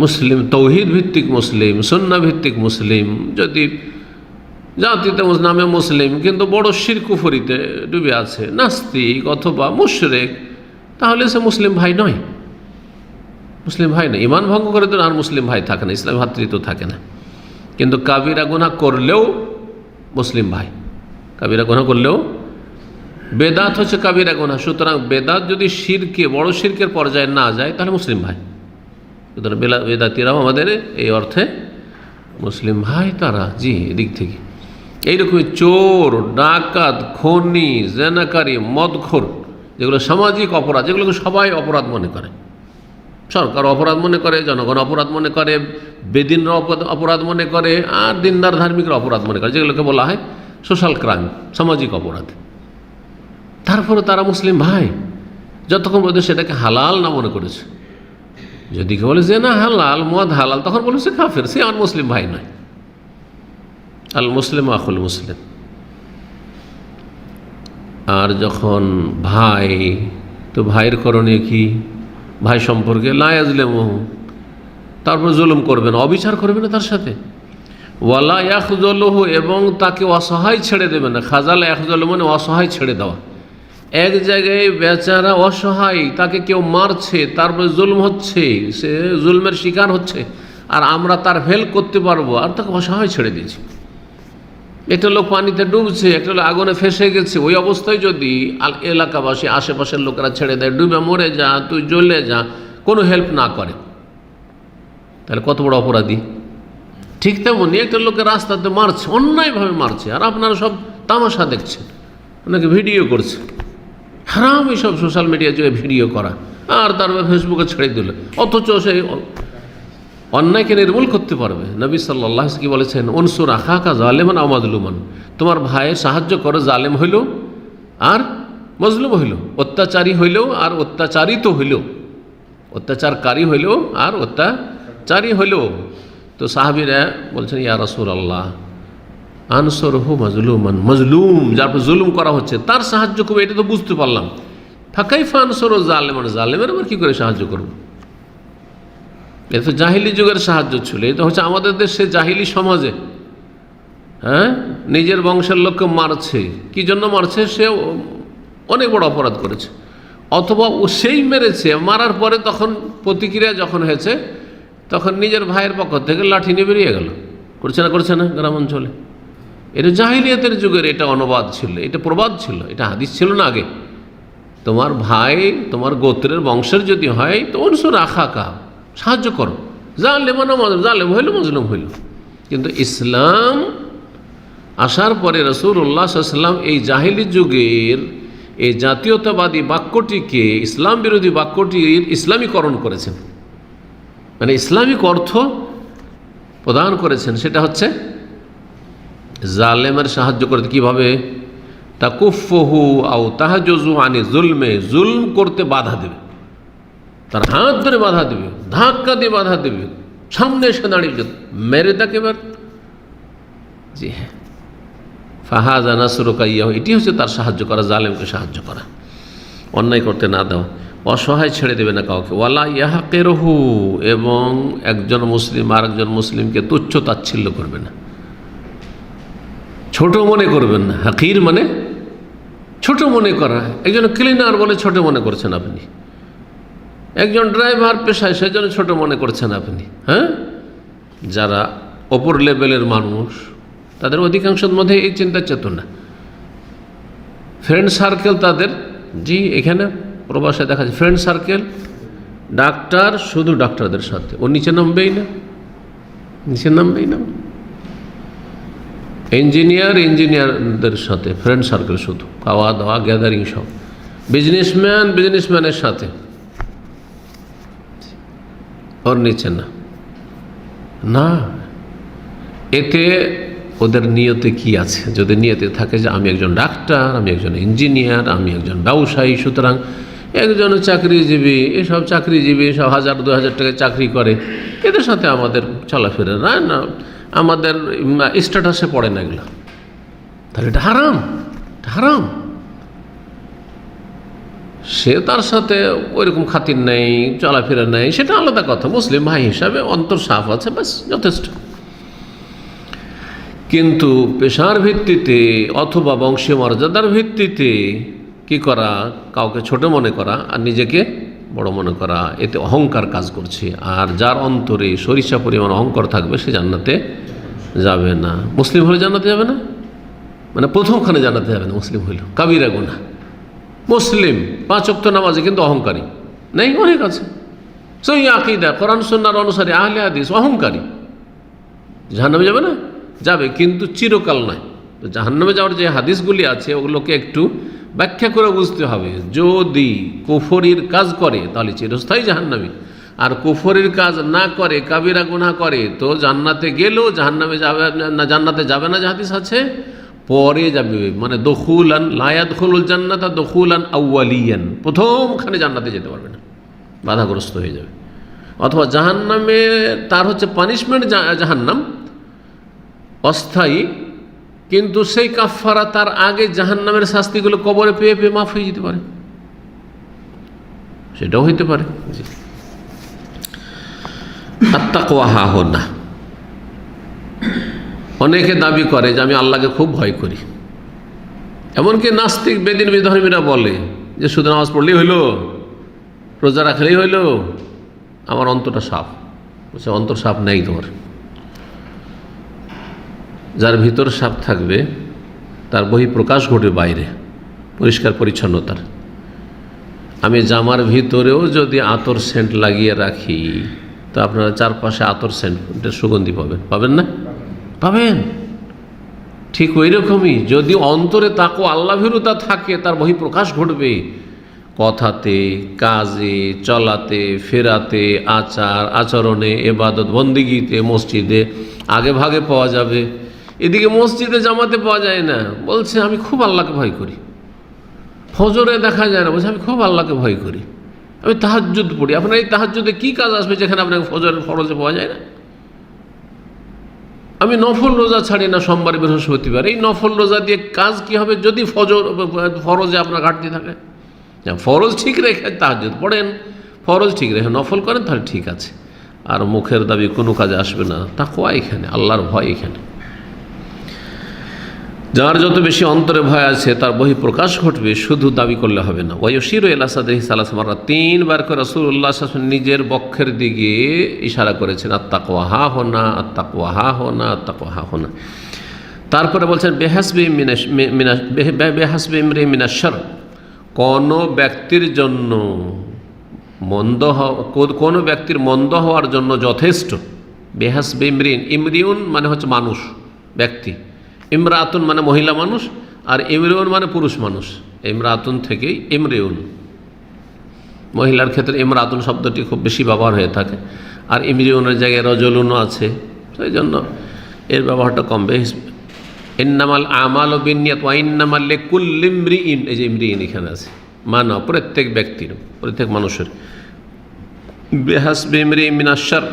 মুসলিম, তৌহিদ ভিত্তিক মুসলিম, সুন্নাহ ভিত্তিক মুসলিম। যদি জাতিতে নামে মুসলিম কিন্তু বড় শিরক কুফরিতে ডুবে আছে, নাস্তিক অথবা মুশরিক, তাহলে সে মুসলিম ভাই নয়, মুসলিম ভাই নয়। ঈমান ভঙ্গ করে তো আর মুসলিম ভাই থাকে না, ইসলাম ভ্রাতৃত্ব থাকে না। কিন্তু কাবিরা গুনাহ করলেও মুসলিম ভাই, কাবিরা গুনাহ করলেও, বেদাত হচ্ছে কাবিরা গুনাহ। সুতরাং বেদাত যদি শিরকে, বড় শিরকের পর্যায়ে না যায়, তাহলে মুসলিম ভাই। সুতরাং বেদাতিরাও আমাদের এই অর্থে মুসলিম ভাই তারা। জি, এদিক থেকে এইরকমই চোর, ডাকাত, খনি, জেনাকারী, মদখোর, যেগুলো সামাজিক অপরাধ, যেগুলোকে সবাই অপরাধ মনে করে, সরকার অপরাধ মনে করে, জনগণ অপরাধ মনে করে, বেদিনরা অপরাধ মনে করে, আর দিনদার ধার্মিকরা অপরাধ মনে করে, যেগুলোকে বলা হয় সোশ্যাল ক্রাইম, সামাজিক অপরাধ। তারপরে তারা মুসলিম ভাই, যতক্ষণ পর্যন্ত সেটাকে হালাল না মনে করেছে। যদি কেউ বলে যে না হালাল, মদ হালাল, তখন বলেছে কাফের, সে আমার মুসলিম ভাই নয়। আল মুসলিম আখুল মুসলিম। আর যখন ভাই, তো ভাইয়ের করণীয় কি? ভাই সম্পর্কে লা ইয়াজলিমুহু, তারপর জুলুম করবে না, অবিচার করবে না তার সাথে। ওয়ালা ইয়াখযুলুহু, এবং তাকে অসহায় ছেড়ে দেবে না। খাযালা ইয়াখযুলু মানে অসহায় ছেড়ে দেওয়া। এক জায়গায় বেচারা অসহায়, তাকে কেউ মারছে, তারপরে জুলুম হচ্ছে, সে জুলমের শিকার হচ্ছে, আর আমরা তার হেল্প করতে পারবো, আর তাকে অসহায় ছেড়ে দিয়েছি। একটা লোক পানিতে ডুবছে, একটা লোক আগুনে ফেসে গেছে, ওই অবস্থায় যদি এলাকাবাসী, আশেপাশের লোকেরা ছেড়ে দেয়, ডুবে মরে যা, তুই জ্বলে যা, কোনো হেল্প না করে, তাহলে কত বড় অপরাধী। ঠিক তেমনই একটা লোকে রাস্তাতে মারছে, অন্যায়ভাবে মারছে, আর আপনারা সব তামাশা দেখছেন, ওনাকে ভিডিও করছে। হারাম এইসব সোশ্যাল মিডিয়া যুগে ভিডিও করা, আর তারপর ফেসবুকে ছেড়ে দিল, অথচ সেই অন্যায়কে নির্মূল করতে পারবে। নবী সাল্লাল্লাহু আলাইহি কি বলেছেন, উনসুর আখাকা জালেমান আও মাজলুমান, তোমার ভাইয়ের সাহায্য করো, জালেম হইল আর মজলুম হইল, অত্যাচারী হইল আর অত্যাচারিত হইল, অত্যাচারকারী হইল আর অত্যাচারী হইল। তো সাহাবীরা বলছেন, ইয়া রাসূলুল্লাহ আনসুরহু মাজলুমান, মজলুম যার উপর জুলুম করা হচ্ছে তার সাহায্য করবো, এটা তো বুঝতে পারলাম। ফাকাইফা আনসুরু জালেমান, জালেমের আবার কী করে সাহায্য করবো? এটা তো জাহিলি যুগের সাহায্য ছিল। এটা হচ্ছে আমাদের দেশে জাহিলি সমাজে, হ্যাঁ, নিজের বংশের লোককে মারছে, কি জন্য মারছে? সে অনেক বড় অপরাধ করেছে, অথবা ও সেই মেরেছে, মারার পরে তখন প্রতিক্রিয়া যখন হয়েছে তখন নিজের ভাইয়ের পক্ষ থেকে লাঠি নিয়ে বেরিয়ে গেল। করছে না গ্রাম অঞ্চলে? এটা জাহিলিয়াতের যুগের এটা অনুবাদ ছিল, এটা প্রবাদ ছিল, এটা হাদিস ছিল না আগে। তোমার ভাই তোমার গোত্রের বংশের যদি হয় তো অনসুর আখাকা, সাহায্য করো, জালেম জালেম হইল মজলুম হইল। কিন্তু ইসলাম আসার পরে রাসূলুল্লাহ সাল্লাল্লাহু আলাইহি ওয়াসাল্লাম এই জাহিলি যুগের এই জাতীয়তাবাদী বাক্যটিকে, ইসলাম বিরোধী বাক্যটির ইসলামীকরণ করেছেন, মানে ইসলামিক অর্থ প্রদান করেছেন। সেটা হচ্ছে জালেমের সাহায্য করতে কীভাবে? তাকুফুহু আও তাহজুজু আনি জুলমে, জুলম করতে বাধা দেবে, তার হাত ধরে বাধা দেবে, ধাক্কা দিয়ে বাধা দেবে, সামনে এসে দাঁড়িয়ে মেরে তাকে এবার। জি হ্যাঁ, ফাহাজা নাসরুকা ইয়াহু, এটি হচ্ছে তার সাহায্য করা, জালেমকে সাহায্য করা, অন্যায় করতে না দেওয়া, অসহায় ছেড়ে দেবে না কাউকে। ওয়ালা ইয়াহকিরহু, এবং একজন মুসলিম আর একজন মুসলিমকে তুচ্ছ তাচ্ছিল্য করবে না, ছোট মনে করবেন না। হাকির মানে ছোট মনে করা। একজন ক্লিনার বলে ছোট মনে করছেন আপনি, একজন ড্রাইভার পেশায় সেজন্য ছোট মনে করছেন আপনি। হ্যাঁ, যারা অপর লেভেলের মানুষ তাদের অধিকাংশের মধ্যে এই চিন্তা চেতনা, ফ্রেন্ড সার্কেল তাদের, জি এখানে প্রবাসে দেখা যায় ফ্রেন্ড সার্কেল, ডাক্তার শুধু ডাক্তারদের সাথে, ও নিচে নামবেই না। ইঞ্জিনিয়ারদের সাথে ফ্রেন্ড সার্কেল, শুধু খাওয়া দাওয়া গ্যাদারিং সব। বিজনেসম্যানের সাথে, ওর নিচে না। এতে ওদের নিয়তে কি আছে? যদি নিয়তে থাকে যে আমি একজন ডাক্তার, আমি একজন ইঞ্জিনিয়ার, আমি একজন ব্যবসায়ী, সুতরাং একজন চাকরিজীবী, এসব চাকরিজীবী সব 1000-2000 টাকা চাকরি করে, এদের সাথে আমাদের চলাফেরা না, আমাদের স্ট্যাটাসে পড়ে না এগুলো, তাহলে এটা হারাম। সে তার সাথে ওইরকম খাতির নেই, চলাফেরা নেই, সেটা আলাদা কথা। মুসলিম ভাই হিসাবে অন্তর সাফ আছে, ব্যাস যথেষ্ট। কিন্তু পেশার ভিত্তিতে অথবা বংশীয় মর্যাদার ভিত্তিতে কি করা? কাউকে ছোট মনে করা আর নিজেকে বড় মনে করা, এতে অহংকার কাজ করছে। আর যার অন্তরে সরিষা পরিমাণ অহংকার থাকবে সে জান্নাতে যাবে না। মুসলিম হলে জান্নাতে যাবে না, মানে প্রথমখানে জান্নাতে যাবে না। মুসলিম হইল কাবিরা গুনাহ, মুসলিম 5 ওয়াক্ত নামাজে কিন্তু অহংকারী নেই, অনেক আছে। সহি আকীদা, কোরআন সুন্নাহর অনুসারী, আহলে হাদিস, অহংকারী, জাহান্নামে যাবে না? যাবে, কিন্তু চিরকাল নয়। তো জাহান্নামে যাওয়ার যে হাদিসগুলি আছে ওগুলোকে একটু ব্যাখ্যা করে বুঝতে হবে। যদি কুফরির কাজ করে তাহলে চিরস্থায়ী জাহান্নামী, আর কুফরির কাজ না করে, কাবিরা গুনাহ করে, তো জান্নাতে গেলেও জাহান্নামে যাবে না, জান্নাতে যাবে না যে হাদিস আছে, পরে যাবে। মানে দখুলান লা ইয়াদখুলুল জান্নাতা দখুলান আউয়ালিয়ান, প্রথমখানে জান্নাতে যেতে পারবে না, বাধাগ্রস্ত হয়ে যাবে। অথবা জাহান্নামে তার হচ্ছে পানিশমেন্ট, জাহান্নাম অস্থায়ী, কিন্তু সেই কাফারা তার আগে জাহান্নামের শাস্তিগুলো কবরে পেয়ে পেয়ে মাফ হয়ে যেতে পারে, সেটাও হইতে পারে। আত্তাকওয়া হাহুনা, অনেকে দাবি করে যে আমি আল্লাহকে খুব ভয় করি। এমনকি নাস্তিক বেদিন বিধর্মীরা বলে যে শুধু নামাজ পড়লেই হইল, রোজা রাখলেই হইল, আমার অন্তরটা সাফ। বলছে অন্তর সাফ নেই তোমার। যার ভিতর সাফ থাকবে তার বহিঃপ্রকাশ ঘটবে বাইরে, পরিষ্কার পরিচ্ছন্নতার। আমি জামার ভিতরেও যদি আতর সেন্ট লাগিয়ে রাখি তো আপনারা চারপাশে আতর সেন্টের সুগন্ধি পাবেন না? পাবেন। ঠিক ওই রকমই যদি অন্তরে তাকওয়া আল্লাহভীরুতা থাকে, তার বহিঃপ্রকাশ ঘটবে কথাতে, কাজে, চলাতে, ফেরাতে, আচরণে, ইবাদত বন্দেগীতে, মসজিদে আগে ভাগে পাওয়া যাবে। এদিকে মসজিদে জামাতে পাওয়া যায় না, বলছে আমি খুব আল্লাহকে ভয় করি। ফজরে দেখা যায় না, বলছে আমি খুব আল্লাহকে ভয় করি, আমি তাহাজ্জুদ পড়ি। আপনার এই তাহাজ্জুদে কি কাজ আসবে যেখানে আপনাকে ফজরের ফরজে পাওয়া যায় না? আমি নফল রোজা ছাড়ি না সোমবার বৃহস্পতিবার, এই নফল রোজা দিয়ে কাজ কি হবে যদি ফরজে আপনার ঘাটতি থাকে? ফরজ ঠিক রেখে তাহাজ্জুদ পড়েন, ফরজ ঠিক রেখে নফল করেন, তাহলে ঠিক আছে। আর মুখের দাবি কোনো কাজে আসবে না। তাকওয়া এখানে, আল্লাহর ভয় এখানে। যার যত বেশি অন্তরে ভয় আছে তার বহিঃপ্রকাশ ঘটবে, শুধু দাবি করলে হবে না। ওয়ায়ুশিরু ইলা সাদরিহি সালাস মাররা, 3 বার করে রাসূলুল্লাহ সাল্লাল্লাহু আলাইহি ওয়াসাল্লাম নিজের বক্ষের দিকে ইশারা করেছেন, আত্তাকওয়া হা হোনা, আত্তাকওয়া হা হোনা, আত্তাকওয়া হা হোনা। তারপরে বলছেন বেহাসবি ইমরিইন মিনাশ শার, কোনো ব্যক্তির জন্য কোনো ব্যক্তির মন্দ হওয়ার জন্য যথেষ্ট। বেহাসবি ইমরিইন, ইমরিউন মানে হচ্ছে মানুষ, ব্যক্তি। ইমরাতুন মানে মহিলা মানুষ, আর ইমরিউন মানে পুরুষ মানুষ। ইমরাতুন থেকেই ইমরিউন, মহিলার ক্ষেত্রে ইমরাতুন শব্দটি খুব বেশি ব্যবহার হয়ে থাকে, আর ইমরিউনের জায়গায় রজলুনও আছে, সেই জন্য এর ব্যবহারটা কম। ইন্নামাল আমালু বিন্নিয়াত ওয়া ইন্নামাল লিকুল্লি ইমরিইন, এই যে ইমরিইন এখানে আছে, মানে প্রত্যেক ব্যক্তির, প্রত্যেক মানুষের। বেহাসবি ইমরিইন মিনাশ শার,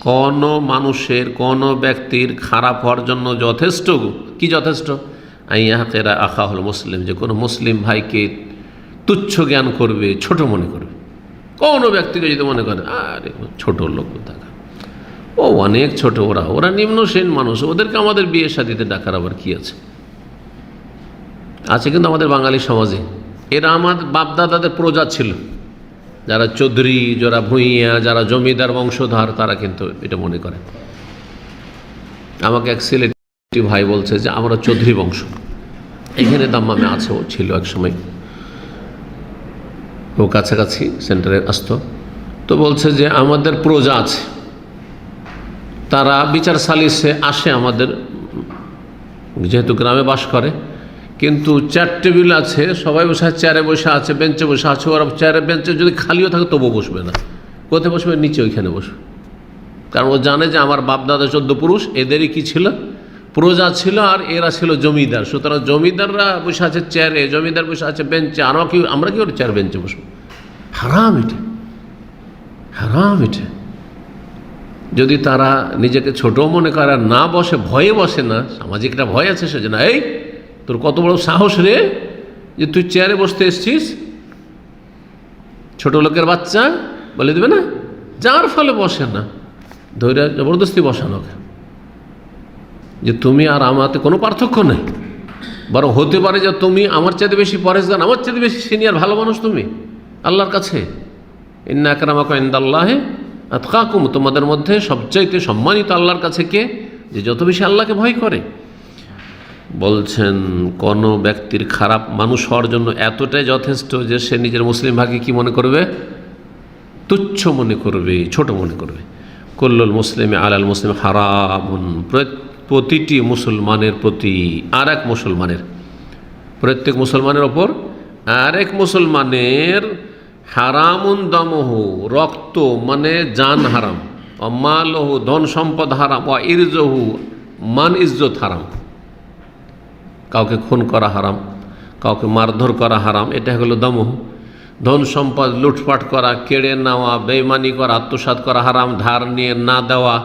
কোনো মানুষের, কোনো ব্যক্তির খারাপ হওয়ার জন্য যথেষ্ট। কি যথেষ্ট? আইয়াহকেরা আখাহুল মুসলিম, যে কোনো মুসলিম ভাইকে তুচ্ছ জ্ঞান করবে, ছোট মনে করবে। কোনো ব্যক্তিকে যদি মনে করে আরে ছোট লোক, দেখা ও অনেক ছোট, ওরা নিম্ন শ্রেণ মানুষ, ওদেরকে আমাদের বিয়ে শাদীতে ডাকার আবার কি আছে? আছে কিন্তু আমাদের বাঙালি সমাজে। এরা আমাদের বাপদাদাদের প্রজা ছিল, যারা চৌধুরী, যারা ভূঁইয়া, যারা জমিদার বংশধর, তারা কিন্তু এটা মনে করে। আমাকে এক সিলেটি ভাই বলছে যে আমরা চৌধুরী বংশ, এখানে দাম্মামে আছে, ও ছিল এক সময়, ও কাছাকাছি সেন্টারে আসতো। তো বলছে যে আমাদের প্রজা আছে, তারা বিচার সালিসে আসে আমাদের, যেহেতু গ্রামে বাস করে, কিন্তু চেয়ার টেবিল আছে, সবাই বসে চেয়ারে বসে আছে, বেঞ্চে বসে আছে। ওরা চেয়ারে বেঞ্চে যদি খালিও থাকে তবুও বসবে না। কোথায় বসবে? নিচে, ওইখানে বসবে। কারণ ও জানে যে আমার বাপদাদা 14 পুরুষ, এদেরই কি ছিল? প্রজা ছিল, আর এরা ছিল জমিদার। সুতরাং জমিদাররা বসে আছে চেয়ারে, জমিদার বসে আছে বেঞ্চে, আমরা কি ওর চেয়ার বেঞ্চে বসবো? হারাম এটা, হারাম এটা। যদি তারা নিজেকে ছোট মনে করে আর না বসে, ভয়ে বসে না, সামাজিক একটা ভয় আছে, সেজন্য এই তোর কত বড় সাহস রে যে তুই চেয়ারে বসতে এসছিস, ছোট লোকের বাচ্চা বলে দেবে না, যার ফলে বসে না, ধৈর্য জবরদস্তি বসানো, যে তুমি আর আমাতে কোনো পার্থক্য নেই, বরং হতে পারে যে তুমি আমার চাইতে বেশি পরেশগার, আমার চাইতে বেশি সিনিয়র ভালো মানুষ তুমি আল্লাহর কাছে। ইন্না আকরামাকুম ইনদাল্লাহি আতকাকুম, তোমাদের মধ্যে সবচাইতে সম্মানিত আল্লাহর কাছে কে? যে যত বেশি আল্লাহকে ভয় করে। বলছেন কোনো ব্যক্তির খারাপ মানুষ হওয়ার জন্য এতটাই যথেষ্ট যে সে নিজের মুসলিম ভাইকে কি মনে করবে? তুচ্ছ মনে করবে, ছোট মনে করবে। কুল্লুল মুসলিমে আলাল মুসলিম হারামুন, প্রতিটি মুসলমানের প্রতি আর এক মুসলমানের, প্রত্যেক মুসলমানের ওপর আর এক মুসলমানের হারামুন দমহু, রক্ত মানে জান হারাম, অমালহু ধন সম্পদ হারাম, ও ইরজহু মান ইজ্জত হারাম। কাউকে খুন করা হারাম, কাউকে মারধর করা হারাম, এটা হলো দমহু। ধন সম্পদ লুটপাট করা, কেড়ে নেওয়া, বেইমানি করা, আত্মসাৎ করা হারাম, ধার নিয়ে না দেওয়া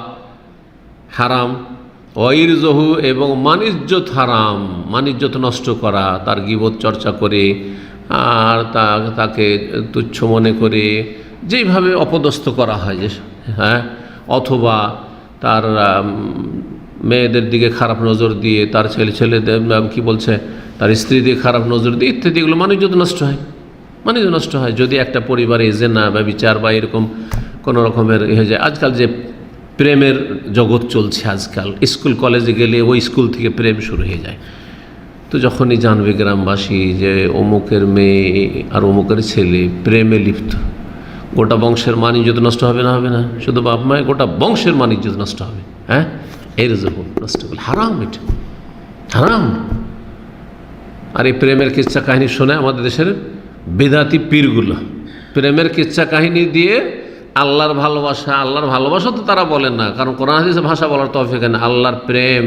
হারাম। ওয়াইরজহু, এবং মানিজ্জত হারাম, মানিজ্জত নষ্ট করা, তার গীবত চর্চা করে আর তাকে তুচ্ছ মনে করে যেইভাবে অপদস্থ করা হয়, যে হ্যাঁ, অথবা তার মেয়েদের দিকে খারাপ নজর দিয়ে, তার ছেলেদের কি বলছে, তার স্ত্রী দিয়ে খারাপ নজর দিয়ে ইত্যাদি, এগুলো মানিজ্জত নষ্ট হয়, মানিজ্য নষ্ট হয়। যদি একটা পরিবারে জেনা বা বিচার বা এরকম কোনো রকমের হয়ে যায়। আজকাল যে প্রেমের জগৎ চলছে, আজকাল স্কুল কলেজে গেলে ওই স্কুল থেকে প্রেম শুরু হয়ে যায়। তো যখনই জানবে গ্রামবাসী যে অমুকের মেয়ে আর অমুকের ছেলে প্রেমে লিপ্ত, গোটা বংশের মান ইজ্জত নষ্ট হবে না? হবে না? শুধু বাপ মায়ের, গোটা বংশের মান ইজ্জত নষ্ট হবে। হ্যাঁ, এই রেজব নষ্ট করলে হারাম, এটা হারাম। আর এই প্রেমের কিচ্ছা কাহিনী শোনে আমাদের দেশের বেদাতি পীরগুলো, প্রেমের কিচ্ছা কাহিনী দিয়ে আল্লাহর ভালোবাসা, আল্লাহর ভালোবাসা তো তারা বলেন না, কারণ কোরআন হাদিসে ভাষা বলার তৌফিক নেই। আল্লাহর প্রেম,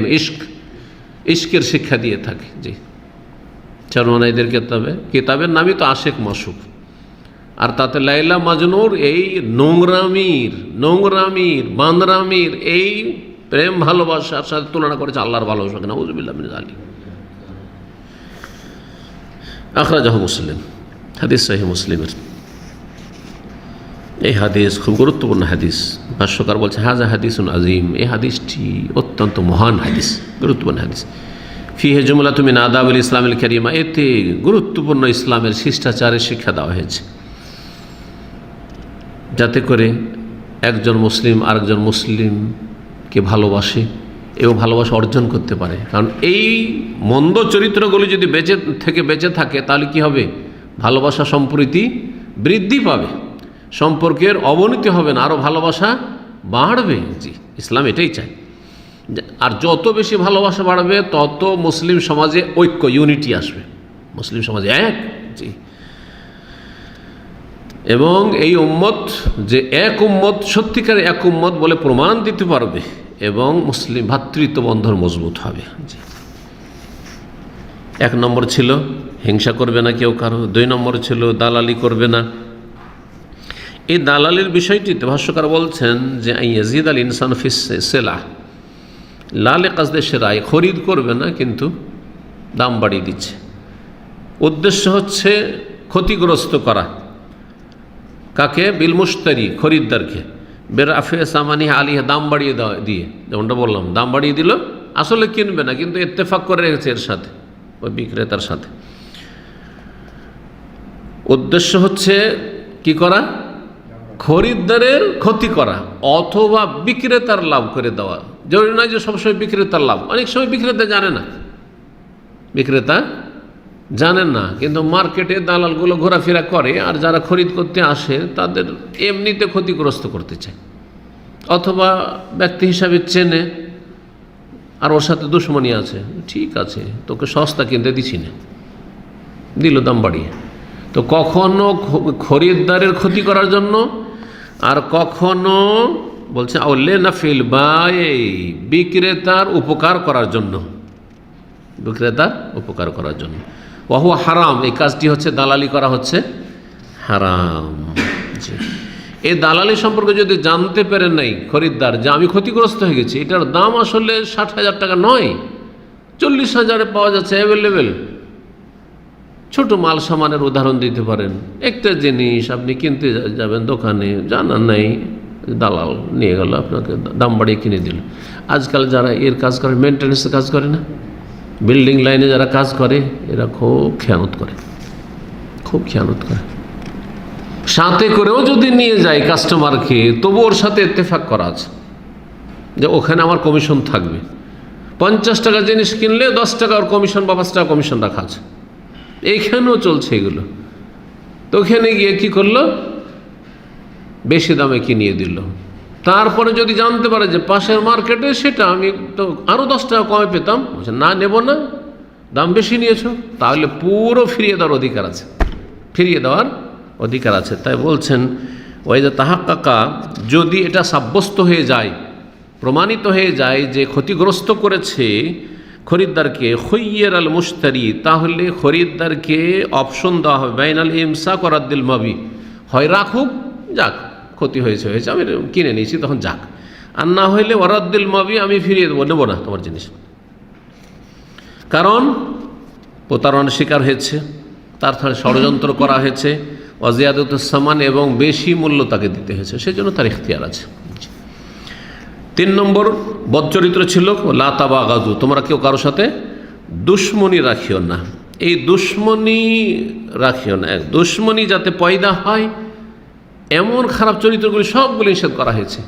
ইশকের শিক্ষা দিয়ে থাকে। জি, চরমনাইদের কিতাবের নামই তো আশেক মাসুক, আর তাতে লাইলা মাজনুর এই নোংরামির বান্দরামির এই প্রেম ভালোবাসার সাথে তুলনা করেছে আল্লাহর ভালোবাসা। নাউযুবিল্লাহ মিন যালিক। আখরাজাহু মুসলিম, হাদিস সহিহ মুসলিমের। এই হাদিস খুব গুরুত্বপূর্ণ হাদিস। ভাষ্যকার বলছে হাজা হাদিসুন আজিম, এই হাদিসটি অত্যন্ত মহান হাদিস, গুরুত্বপূর্ণ হাদিস। ফিহে জুমলাতু মিন আদাবিল ইসলামিল কারিমা, এতে গুরুত্বপূর্ণ ইসলামের শিষ্টাচারের শিক্ষা দেওয়া হয়েছে, যাতে করে একজন মুসলিম আরেকজন মুসলিমকে ভালোবাসে এবং ভালোবাসা অর্জন করতে পারে। কারণ এই মন্দ চরিত্রগুলি যদি বেঁচে থাকে তাহলে কি হবে? ভালোবাসা সম্প্রীতি বৃদ্ধি পাবে, সম্পর্কের অবনতি হবে না, আরও ভালোবাসা বাড়বে। জি, ইসলাম এটাই চায়। আর যত বেশি ভালোবাসা বাড়বে তত মুসলিম সমাজে ঐক্য, ইউনিটি আসবে, মুসলিম সমাজে এক। জি, এবং এই উম্মত যে এক উম্মত, সত্যিকার এক উম্মত বলে প্রমাণ দিতে পারবে এবং মুসলিম ভ্রাতৃত্ব বন্ধন মজবুত হবে। জি, 1 নম্বর ছিল হিংসা করবে না কেউ কারো, 2 নম্বর ছিল দালালি করবে না। এই দালালির বিষয়টিতে ভাষ্যকার বলছেন যে ইয়াজিদ আল ইনসান ফিস সেলাহ লালে কাজদে সেরাই, খরিদ করবে না কিন্তু দাম বাড়িয়ে দিচ্ছে, উদ্দেশ্য হচ্ছে ক্ষতিগ্রস্ত করা। কাকে? বিল মুশতারি, খরিদ্দারকে। বেরাফে সামানি আলিহা, দাম বাড়িয়ে দিয়ে, যেমনটা বললাম, দাম বাড়িয়ে দিল, আসলে কিনবে না কিন্তু ইত্তেফাক করে রেখেছে এর সাথে, ওই বিক্রেতার সাথে। উদ্দেশ্য হচ্ছে কি করা? খরিদ্দারের ক্ষতি করা অথবা বিক্রেতার লাভ করে দেওয়া। জরুরি নয় যে সবসময় বিক্রেতার লাভ, অনেক সময় বিক্রেতা জানেন না, কিন্তু মার্কেটে দালালগুলো ঘোরাফেরা করে আর যারা খরিদ করতে আসে তাদের এমনিতে ক্ষতিগ্রস্ত করতে চায়, অথবা ব্যক্তি হিসাবে চেনে আর ওর সাথে দুশ্মনী আছে, ঠিক আছে তোকে সস্তা কিনতে দিছি না, দিল দাম বাড়িয়ে। তো কখনো খরিদ্দারের ক্ষতি করার জন্য, আর কখনো বলছে আউলে না ফিল বা এই বিক্রেতার উপকার করার জন্য, ওয়াহু হারাম। এই কাজটি হচ্ছে দালালি করা, হচ্ছে হারাম। এই দালালি সম্পর্কে যদি জানতে পারে নাই খরিদ্দার যে আমি ক্ষতিগ্রস্ত হয়ে গেছি, এটার দাম আসলে 60,000 টাকা নয়, 40,000-এ পাওয়া যাচ্ছে অ্যাভেলেবেল। ছোট মাল সামানের উদাহরণ দিতে পারেন। একটা জিনিস আপনি কিনতে যাবেন দোকানে, জানার নাই, দালাল নিয়ে গেল আপনাকে দাম বাড়িয়ে কিনে দিল। আজকাল যারা এর কাজ করে, মেনটেন্যান্সের কাজ করে না, বিল্ডিং লাইনে যারা কাজ করে, এরা খুব খেয়ানত করে, সাথে করেও যদি নিয়ে যায় কাস্টমারকে, তবু ওর সাথে ইত্তেফাক করা আছে যে ওখানে আমার কমিশন থাকবে। 50 টাকা জিনিস কিনলে 10 টাকা ওর কমিশন বা 5 টাকা কমিশন রাখা আছে। এইখানেও চলছে এগুলো। তো ওখানে গিয়ে কী করলো? বেশি দামে কিনিয়ে দিল। তারপরে যদি জানতে পারে যে পাশের মার্কেটে সেটা আমি তো আরও 10 টাকা কমে পেতাম, বলছে না নেব না, দাম বেশি নিয়েছ, তাহলে পুরো ফিরিয়ে দেওয়ার অধিকার আছে। তাই বলছেন ওই যে তাহাক্কাকা, যদি এটা সাব্যস্ত হয়ে যায়, প্রমাণিত হয়ে যায় যে ক্ষতিগ্রস্ত করেছে খরিদ্দারকে, খৈয়ের আল মুশতারি, তাহলে খরিদ্দারকে অপশন দেওয়া হবে বাইনাল ইমসাক ওয়া রাদ্দিল মাবি, হয় রাখুক, যাক ক্ষতি হয়েছে, আমি কিনে নিয়েছি তখন যাক, আর না হইলে ওয়া রাদ্দিল মাবি, আমি ফিরিয়ে দেবো, নেবো না তোমার জিনিস। কারণ প্রতারণার শিকার হয়েছে, তার ষড়যন্ত্র করা হয়েছে, ওয়াজিয়াদুস সামান, এবং বেশি মূল্য তাকে দিতে হয়েছে, সেজন্য তার ইখতিয়ার আছে। 3 নম্বর বদচরিত্র ছিল লা তাবাগাজু, তোমরা কেউ কারোর সাথে দুশ্মনী রাখিও না। এই দুশ্মনী রাখিও না, দুশ্মনী যাতে পয়দা হয় এমন খারাপ চরিত্রগুলি সবগুলি নিষেধ করা হয়েছে।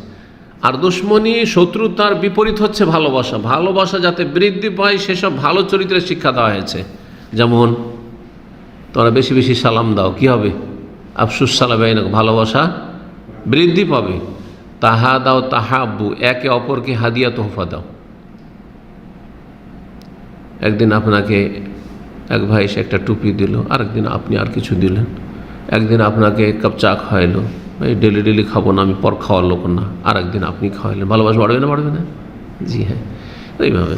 আর দুশ্মনী, শত্রুতার বিপরীত হচ্ছে ভালোবাসা। ভালোবাসা যাতে বৃদ্ধি পায় সেসব ভালো চরিত্রের শিক্ষা দেওয়া হয়েছে। যেমন তোমরা বেশি বেশি সালাম দাও, কি হবে? আফসুস সালাবাইনাকুম, ভালোবাসা বৃদ্ধি পাবে। তাহা দাও তাহাব্বু, একে অপরকে হাদিয়া তোহফা দাও। একদিন আপনাকে এক ভাই এসে একটা টুপি দিল, আরেকদিন আপনি আর কিছু দিলেন। একদিন আপনাকে এক কাপ চা খাওয়াইলো, এই ডেলি ডেলি খাবো না আমি, পর খাওয়ার লোক না, আর একদিন আপনি খাওয়াইলেন। ভালোবাসা বাড়বে না বাড়বে না? জি হ্যাঁ, এইভাবে।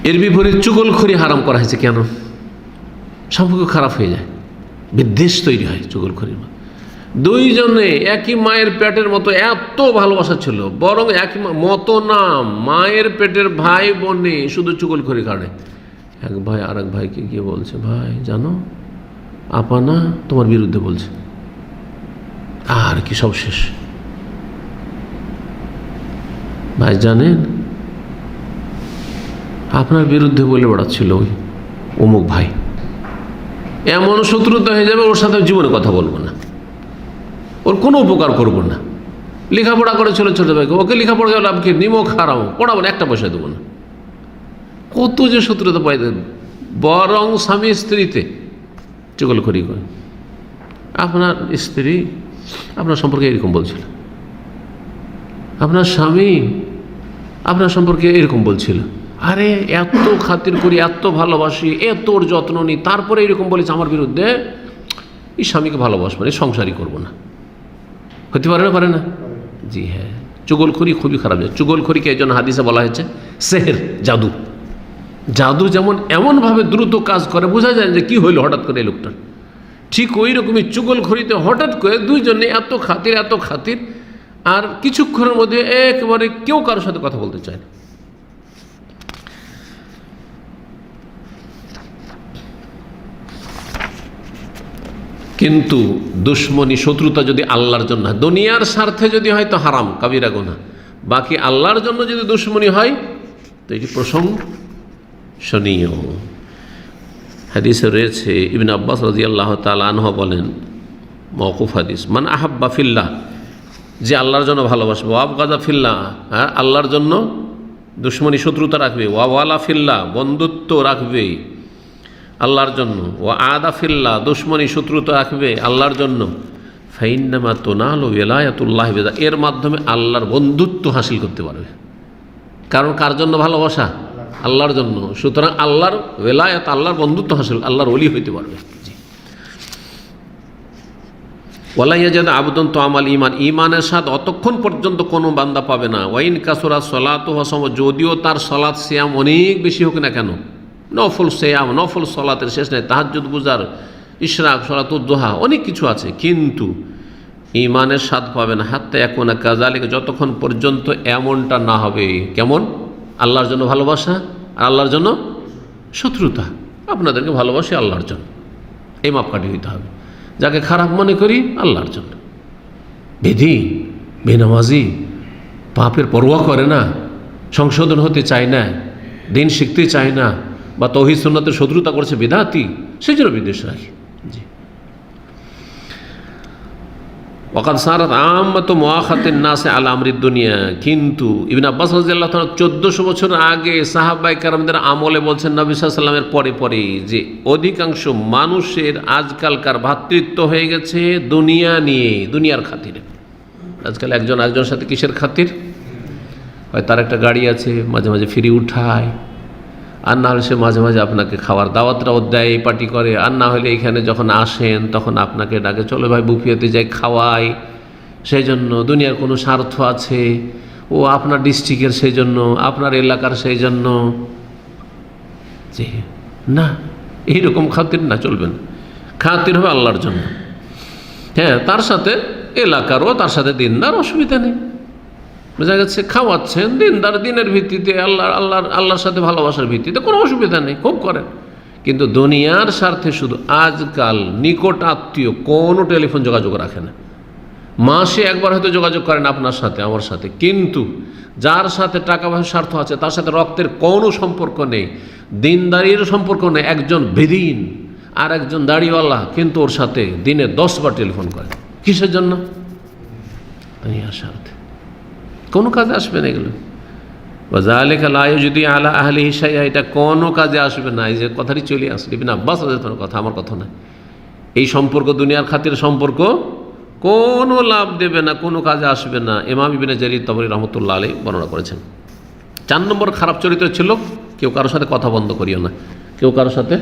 এর বিপরীত চুগলখড়ি হারাম করা হয়েছে। কেন? সম্পর্ক খারাপ হয়ে যায়, বিদ্বেষ তৈরি হয় চুগলখড়ির। দুইজনে একই মায়ের পেটের মতো এত ভালোবাসা ছিল, বরং একই মতো না, মায়ের পেটের ভাই বোনে শুধু চুগলখড়ি কাটে। এক ভাই আর এক ভাইকে গিয়ে বলছে, ভাই জানো আপা না তোমার বিরুদ্ধে বলছে, আর কি সব শেষ। ভাই জানেন আপনার বিরুদ্ধে বলে বেড়াচ্ছিল ওই অমুক ভাই, এমন শত্রুতা হয়ে যাবে, ওর সাথে জীবনে কথা বলবো না, ওর কোনো উপকার করবো না। লেখাপড়া করে চলে ছোটো ভাইকে, ওকে লেখাপড়া করে লাভ কি, নিমক হারাবো, পড়াবো না, একটা পয়সা দেবো না। কত যে শত্রুতা পাই। বরং স্বামী স্ত্রীতে চুগলখড়ি করে। আপনার স্ত্রী আপনার সম্পর্কে এরকম বলছিল, আপনার স্বামী আপনার সম্পর্কে এরকম বলছিল, আরে এত খাতির করি, এত ভালোবাসি, এত ওর যত্ন নিই, তারপরে এরকম বলেছে আমার বিরুদ্ধে। এই স্বামীকে ভালোবাসবো না, সংসারই করবো না। হতে পারে না? পারে না? জি হ্যাঁ, চুগলখড়ি খুবই খারাপ যায়। চুগলখড়িকে এই জন্য হাদিসে বলা হয়েছে সেহের, জাদু। জাদু যেমন এমনভাবে দ্রুত কাজ করে, বোঝা যায় যে কি হইলো হঠাৎ করে এই লোকটার, ঠিক ওই রকমই চুগলখড়িতে হঠাৎ করে দুইজনে এত খাতির, আর কিছুক্ষণের মধ্যে একেবারে কেউ কারোর সাথে কথা বলতে চায় না। কিন্তু দুশ্মনী, শত্রুতা যদি আল্লাহর জন্য হয়, দুনিয়ার স্বার্থে যদি হয় তো হারাম, কাবিরা গুনাহ। বাকি আল্লাহর জন্য যদি দুশ্মনী হয় তো এটি প্রশংসনীয়। হাদিসে রয়েছে, ইবনে আব্বাস রাদিয়াল্লাহু তাআলা আনহু বলেন, মওকুফ হাদিস, মান আহাব্বা ফিল্লাহ, যে আল্লাহর জন্য ভালোবাসবে, ওয়াবগাদা ফিল্লাহ, হ্যাঁ আল্লাহর জন্য দুশ্মনী শত্রুতা রাখবে, ওয়াওয়ালা ফিল্লাহ, বন্ধুত্ব রাখবে আল্লাহর জন্য, ও আদা ফিল্লাহ, দুশ্মনী শত্রুতা রাখবে আল্লাহর জন্য, ফাইন্নামা তুনালু ওয়ালায়াতুল্লাহি বিযা, এর মাধ্যমে আল্লাহর বন্ধুত্ব হাসিল করতে পারবে। কারণ কার জন্য ভালোবাসা? আল্লাহর জন্য। সুতরাং আল্লাহর ওয়ালায়াত, আল্লাহর বন্ধুত্ব হাসিল, আল্লাহর ওলি হইতে পারবে। ওয়ালা ইয়াজাদ আবদুন তুআমাল ঈমান, ঈমানের স্বাদ অতক্ষণ পর্যন্ত কোনো বান্দা পাবে না। ওয়াইন কাসুরা সলাতুহু ওয়া সাওমুহু, যদিও তার সলাত সিয়াম অনেক বেশি হোক না কেন, নফল সিয়াম, নফল সলাতের শেষ নেই, তাহাজ্জুদ গুজার, ইশরাক, সলাতুদ দুহা, অনেক কিছু আছে, কিন্তু ঈমানের স্বাদ পাবে না। হাত্তা ইয়াকুনা কাযালিকা, যতক্ষণ পর্যন্ত এমনটা না হবে। কেমন? আল্লাহর জন্য ভালোবাসা আর আল্লাহর জন্য শত্রুতা। আপনাদেরকে ভালোবাসি আল্লাহর জন্য, এই মাপকাঠি হইতে হবে। যাকে খারাপ মনে করি আল্লাহর জন্য, বেধি বেনামাজি, পাপের পরোয়া করে না, সংশোধন হতে চায় না, দিন শিখতে চায় না, বা তৌহিদ সুন্নাতের শত্রুতা করছে, বিদআতি, সেই জন্য বিদ্বেষ রাখি। জি, ওয়াকাদ সারাত আম্মাতু মুআখাতিন নাসি আলা আমরিদ দুনিয়া, কিন্তু ইবনে আব্বাস রাদিয়াল্লাহু তাআলা 1400 বছর আগে সাহাবায়ে কেরামদের আমলে বলছেন, নবী সাল্লাল্লাহু আলাইহি ওয়াসাল্লামের পরে যে অধিকাংশ মানুষের আজকালকার ভ্রাতৃত্ব হয়ে গেছে দুনিয়া নিয়ে, দুনিয়ার খাতিরে। আজকাল একজন আরেকজনের সাথে কিসের খাতির? হয় তার একটা গাড়ি আছে, মাঝে মাঝে ফ্রি উঠায়, আর না হলে সে মাঝে মাঝে আপনাকে খাওয়ার দাওয়াতটাও দেয়, পার্টি করে, আর না হলে এখানে যখন আসেন তখন আপনাকে ডাকে, চলো ভাই বুফিয়াতে যাই, খাওয়াই। সেই জন্য দুনিয়ার কোনো স্বার্থ আছে, ও আপনার ডিস্ট্রিক্টের সেই জন্য, আপনার এলাকার সেই জন্য। যে না, এইরকম খাতির না, চলবে না। খাতির হবে আল্লাহর জন্য। হ্যাঁ, তার সাথে এলাকারও, তার সাথে দিনদার, অসুবিধা নেই। বোঝা গেছে? খাওয়াচ্ছেন দিনদার, দিনের ভিত্তিতে, আল্লাহর সাথে ভালোবাসার ভিত্তিতে, কোনো অসুবিধা নেই, খুব করেন। কিন্তু দুনিয়ার স্বার্থে শুধু আজকাল নিকট আত্মীয় কোনো টেলিফোন যোগাযোগ রাখে না, মাসে একবার হয়তো যোগাযোগ করেন আপনার সাথে, আমার সাথে, কিন্তু যার সাথে টাকা পয়সার স্বার্থ আছে তার সাথে রক্তের কোনো সম্পর্ক নেই, দিনদারির সম্পর্ক নেই। একজন বেদিন আর একজন দাড়িওয়ালা, কিন্তু ওর সাথে দিনে 10 বার টেলিফোন করে। কিসের জন্য? দুনিয়ার স্বার্থে। কোনো কাজে আসবে না এগুলো। ওয়াযালিকা লা ইয়াজুদু আলা আহলিহি শাইআ, এটা কোনো কাজে আসবে না। এই যে কথাটি চলে আসলে ইবনে আব্বাস রাদিয়াল্লাহু কথা, আমার কথা নয়। এই সম্পর্ক দুনিয়ার খাতির সম্পর্ক, কোনো লাভ দেবে না, কোনো কাজে আসবে না। ইমাম ইবনে জারির তাবরি রহমতুল্লাহ আলাইহি বর্ণনা করেছেন। 4 নম্বর খারাপ চরিত্র ছিল কেউ কারোর সাথে কথা বন্ধ করিও না, কেউ কারোর সাথে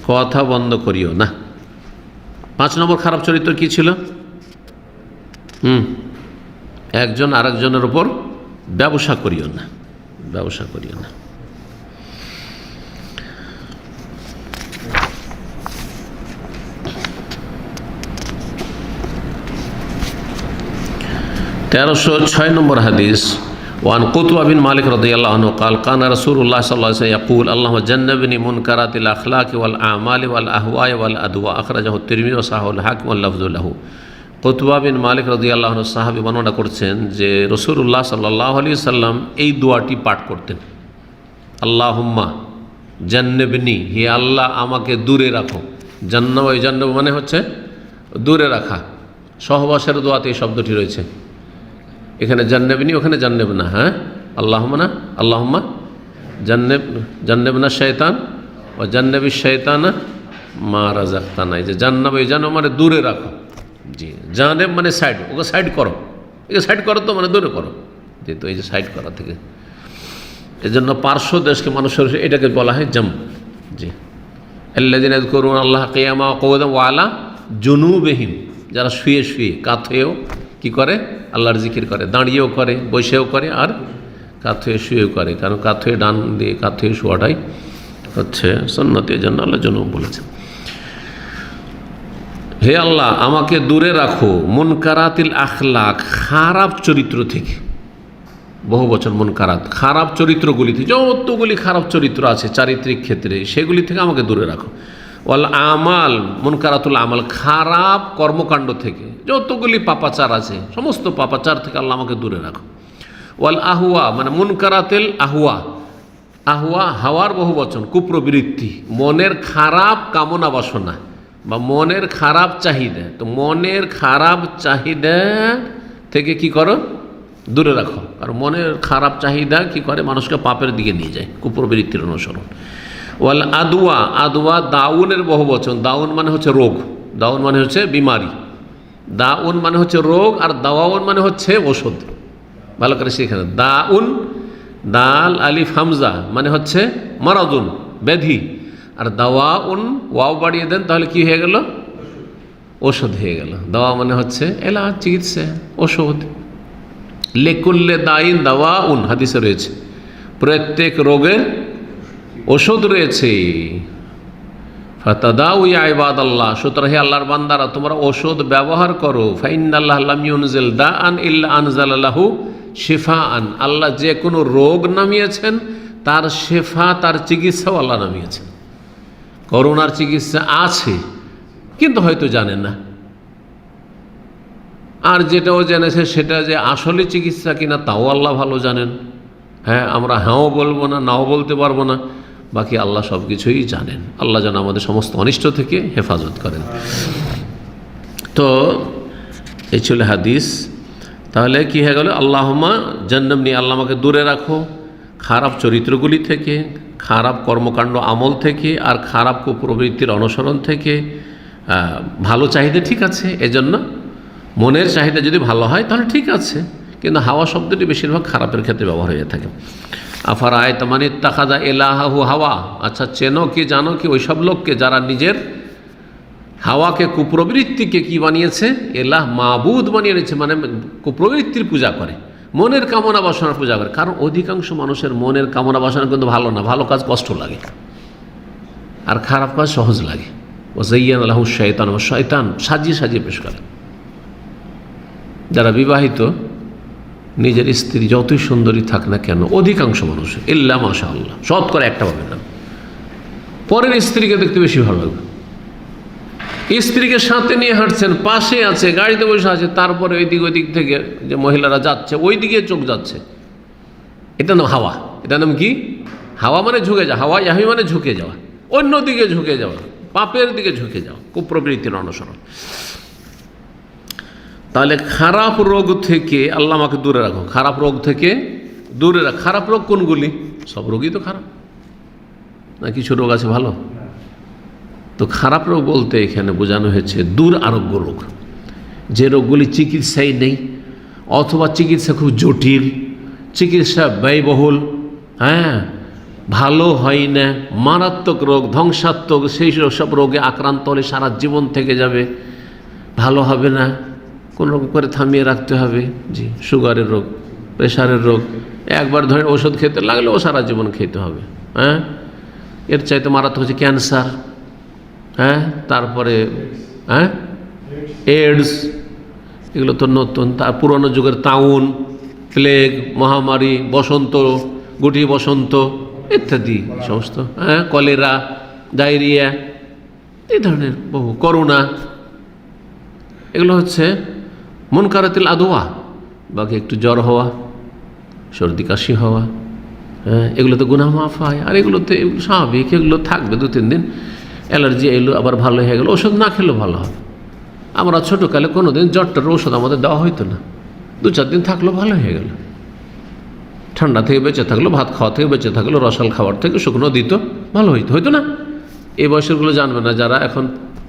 কথা বন্ধ করিও না। 5 নম্বর খারাপ চরিত্র কি ছিল? একজন আরেকজনের উপর ব্যবসা করিও না, ব্যবসা করিও না। তেরোশো নম্বর হাদিস, ওয়ান কুতবা বিন মালিক রাদিয়াল্লাহু আনহু قال كان رسول الله صلى الله عليه وسلم يقول اللهم جنبني منكرات الاخلاق والاعمال والاهواء والادواء اخرجه الترمذي وصححه الحاكم واللفظ له। কুতবা বিন মালিক রাদিয়াল্লাহু আনহু সাহাবী বর্ণনা করছেন যে রাসূলুল্লাহ সাল্লাল্লাহু আলাইহি সাল্লাম এই দোয়াটি পাঠ করতেন, আল্লাহুম্মা জান্নিবনি, হে আল্লাহ আমাকে দূরে রাখো। জান্নাব মানে হচ্ছে দূরে রাখা, সহবাসের দোয়াতে এই শব্দটি রয়েছে। এখানে জান্নেবনি, ওখানে জান্নেব না। হ্যাঁ, আল্লাহুম্মা না, আল্লাহুম্মা জান্নেব না শয়তান ও জান্নেবি শয়তানা মা রাযাকতানা। এই যে জান্নাব, এই জান্নাব মানে দূরে রাখো। জি, জানেব মানে সাইড, ওকে সাইড করো, একে সাইড করো তো মানে দূরে করো। জি, তো এই যে সাইড করা থেকে, এই জন্য পার্শ্ব দেশকে মানুষের এটাকে বলা হয় জাম। জি, আল্লাযীনা ইয়াযকুরুনা আল্লাহ কিয়ামান ওয়া কুউদান ওয়া আলা জুনুবিহিম, যারা শুয়ে শুয়ে কাত হয়েও কী করে? আল্লাহর জিকির করে, দাঁড়িয়েও করে, বসেও করে, আর কাত হয়ে শুয়েও করে। কারণ কাত হয়ে ডান দিয়ে কাত হয়ে শোয়াটাই হচ্ছে সুন্নত, এই জন্য আল্লাহ জন্য বলেছেন। হে আল্লাহ আমাকে দূরে রাখো মুনকারাতিল আখলাক, খারাপ চরিত্র থেকে। বহু বছর মুনকারাত, খারাপ চরিত্রগুলি থেকে, যতগুলি খারাপ চরিত্র আছে চারিত্রিক ক্ষেত্রে, সেগুলি থেকে আমাকে দূরে রাখো। ওয়াল আমাল, মুনকারাতুল আমাল, খারাপ কর্মকাণ্ড থেকে, যতগুলি পাপাচার আছে সমস্ত পাপাচার থেকে আল্লাহ আমাকে দূরে রাখো। ওয়াল আহুয়া মানে মুনকারাতিল আহুয়া, আহুয়া হাওয়ার বহু বচন, কুপ্রবৃত্তি, মনের খারাপ কামনা বাসনা বা মনের খারাপ চাহিদা। তো মনের খারাপ চাহিদা থেকে কি করো? দূরে রাখো। আর মনের খারাপ চাহিদা কি করে? মানুষকে পাপের দিকে নিয়ে যায়, কুপ্রবৃত্তির অনুসরণ। ওয়াল আদওয়া, আদওয়া দাউনের বহু বচন, দাউন মানে হচ্ছে রোগ, দাউন মানে হচ্ছে বিমারি, দাউন মানে হচ্ছে রোগ, আর দাওয়াউন মানে হচ্ছে ওষুধ। ভালো করে সেখানে দাউন, দাল আলিফ হামজা মানে হচ্ছে মারাদুন, ব্যাধি, আর দাওয়াউন ওয়াও বাড়িয়ে দেন তাহলে কি হয়ে গেল? ওষুধ হয়ে গেল। দাওয়া মানে হচ্ছে এলাজ, চিকিৎসা, ওষুধ। লিকুল্লি দাইন দাওয়াউন, হাদিসে রয়েছে প্রত্যেক রোগের ওষুধ রয়েছে। ফাতাদাউ ইয়া ইবাদাল্লাহ, সুতরাং হে আল্লাহর বান্দারা তোমরা ওষুধ ব্যবহার করো। ফাইন্নাল্লাহ লাম ইউনজিল দাআন ইল্লা আনজালা লাহু শিফাআন, আল্লাহ যে কোনো রোগ নামিয়েছেন তার শেফা, তার চিকিৎসাও আল্লাহ নামিয়েছেন। করোনার চিকিৎসা আছে কিন্তু হয়তো জানেন না, আর যেটাও জেনেছে সেটা যে আসলে চিকিৎসা কিনা তাও আল্লাহ ভালো জানেন। হ্যাঁ, আমরা হ্যাঁও বলবো না, নাও বলতে পারবো না, বাকি আল্লাহ সব কিছুই জানেন। আল্লাহ যেন আমাদের সমস্ত অনিষ্ট থেকে হেফাজত করেন। তো এই ছিল হাদিস। তাহলে কি হয়ে গেল? আল্লাহুম্মা জান্নিবনি, আল্লাহ আমাকে দূরে রাখো খারাপ চরিত্রগুলি থেকে, খারাপ কর্মকাণ্ড আমল থেকে, আর খারাপ কুপ্রবৃত্তির অনুসরণ থেকে। ভালো চাহিদা ঠিক আছে, এজন্য মনের চাহিদা যদি ভালো হয় তাহলে ঠিক আছে, কিন্তু হাওয়া শব্দটি বেশিরভাগ খারাপের ক্ষেত্রে ব্যবহার হয়ে থাকে। আফার আয় তামানি তাকাদা এলাহু হাওয়া, আচ্ছা চেনো কি জানো কি ওই সব লোককে যারা নিজের হাওয়াকে, কুপ্রবৃত্তিকে কি বানিয়েছে? এলাহ, মাবুদ বানিয়ে নিয়েছে, মানে কুপ্রবৃত্তির পূজা করে, মনের কামনা বাসনার পূজা করে। কারণ অধিকাংশ মানুষের মনের কামনা বাসনা কিন্তু ভালো না, ভালো কাজ কষ্ট লাগে আর খারাপ কাজ সহজ লাগে। ও জাইয়ান আল্লাহু শয়তান, ও শয়তান সাজিয়ে সাজিয়ে পেশ করে। যারা বিবাহিত, নিজের স্ত্রী যতই সুন্দরী থাক না কেন, অধিকাংশ মানুষ ইল্লা মাশাআল্লাহ শতকরা একটা পাবে না, পরের স্ত্রীকে দেখতে বেশি ভালো লাগবে। স্ত্রীকে সাথে নিয়ে হাঁটছেন, পাশে আছে, গাড়িতে বসে আছে, তারপরে ওই দিক থেকে যে মহিলারা যাচ্ছে ওই দিকে চোখ যাচ্ছে। এটা নাম হাওয়া। এটা নাম কি? হাওয়া মানে ঝুঁকে যাওয়া, হাওয়া ইয়াহি মানে ঝুঁকে যাওয়া, অন্য দিকে ঝুঁকে যাওয়া, পাপের দিকে ঝুঁকে যাওয়া, কুপ্রবৃত্তির অনুসরণ। তাহলে খারাপ রোগ থেকে আল্লাহ আমাকে দূরে রাখো, খারাপ রোগ থেকে দূরে রাখ। খারাপ রোগ কোনগুলি? সব রোগই তো খারাপ না, কিছু রোগ আছে ভালো? তো তো খারাপ রোগ বলতে এখানে বোঝানো হয়েছে দূর আরোগ্য রোগ, যে রোগগুলি চিকিৎসাই নেই অথবা চিকিৎসা খুব জটিল, চিকিৎসা ব্যয়বহুল, হ্যাঁ, ভালো হয় না, মারাত্মক রোগ, ধ্বংসাত্মক, সেই সব রোগে আক্রান্ত হলে সারা জীবন থেকে যাবে, ভালো হবে না, কোনো রকম করে থামিয়ে রাখতে হবে। জি, সুগারের রোগ, প্রেশারের রোগ, একবার ধরে ওষুধ খেতে লাগলেও সারা জীবন খেতে হবে। হ্যাঁ, এর চাইতে মারাত্মক হচ্ছে ক্যান্সার, হ্যাঁ, তারপরে হ্যাঁ এইডস, এগুলো তো নতুন। তার পুরনো যুগের তাউন, প্লেগ, মহামারী, বসন্ত, গুটি বসন্ত ইত্যাদি সমস্ত, হ্যাঁ, কলেরা, ডায়রিয়া, এই ধরনের বহু, করোনা, এগুলো হচ্ছে মুনকারাতিল আদওয়া। বাকি একটু জ্বর হওয়া, সর্দি কাশি হওয়া, হ্যাঁ, এগুলো তো গুনাহ মাফ হয়। আর এগুলোতে স্বাভাবিক, এগুলো থাকবে 2-3 দিন, অ্যালার্জি এলো আবার ভালো হয়ে গেল, ওষুধ না খেলেও ভালো হবে। আমরা ছোটোকালে কোনো দিন জ্বরটার ওষুধ আমাদের দেওয়া হইতো না, 2-4 দিন থাকলো ভালো হয়ে গেল। ঠান্ডা থেকে বেঁচে থাকলো, ভাত খাওয়া থেকে বেঁচে থাকলো, রসাল খাবার থেকে শুকনো দিত, ভালো হইতো না। এই বয়সেরগুলো জানবে না, যারা এখন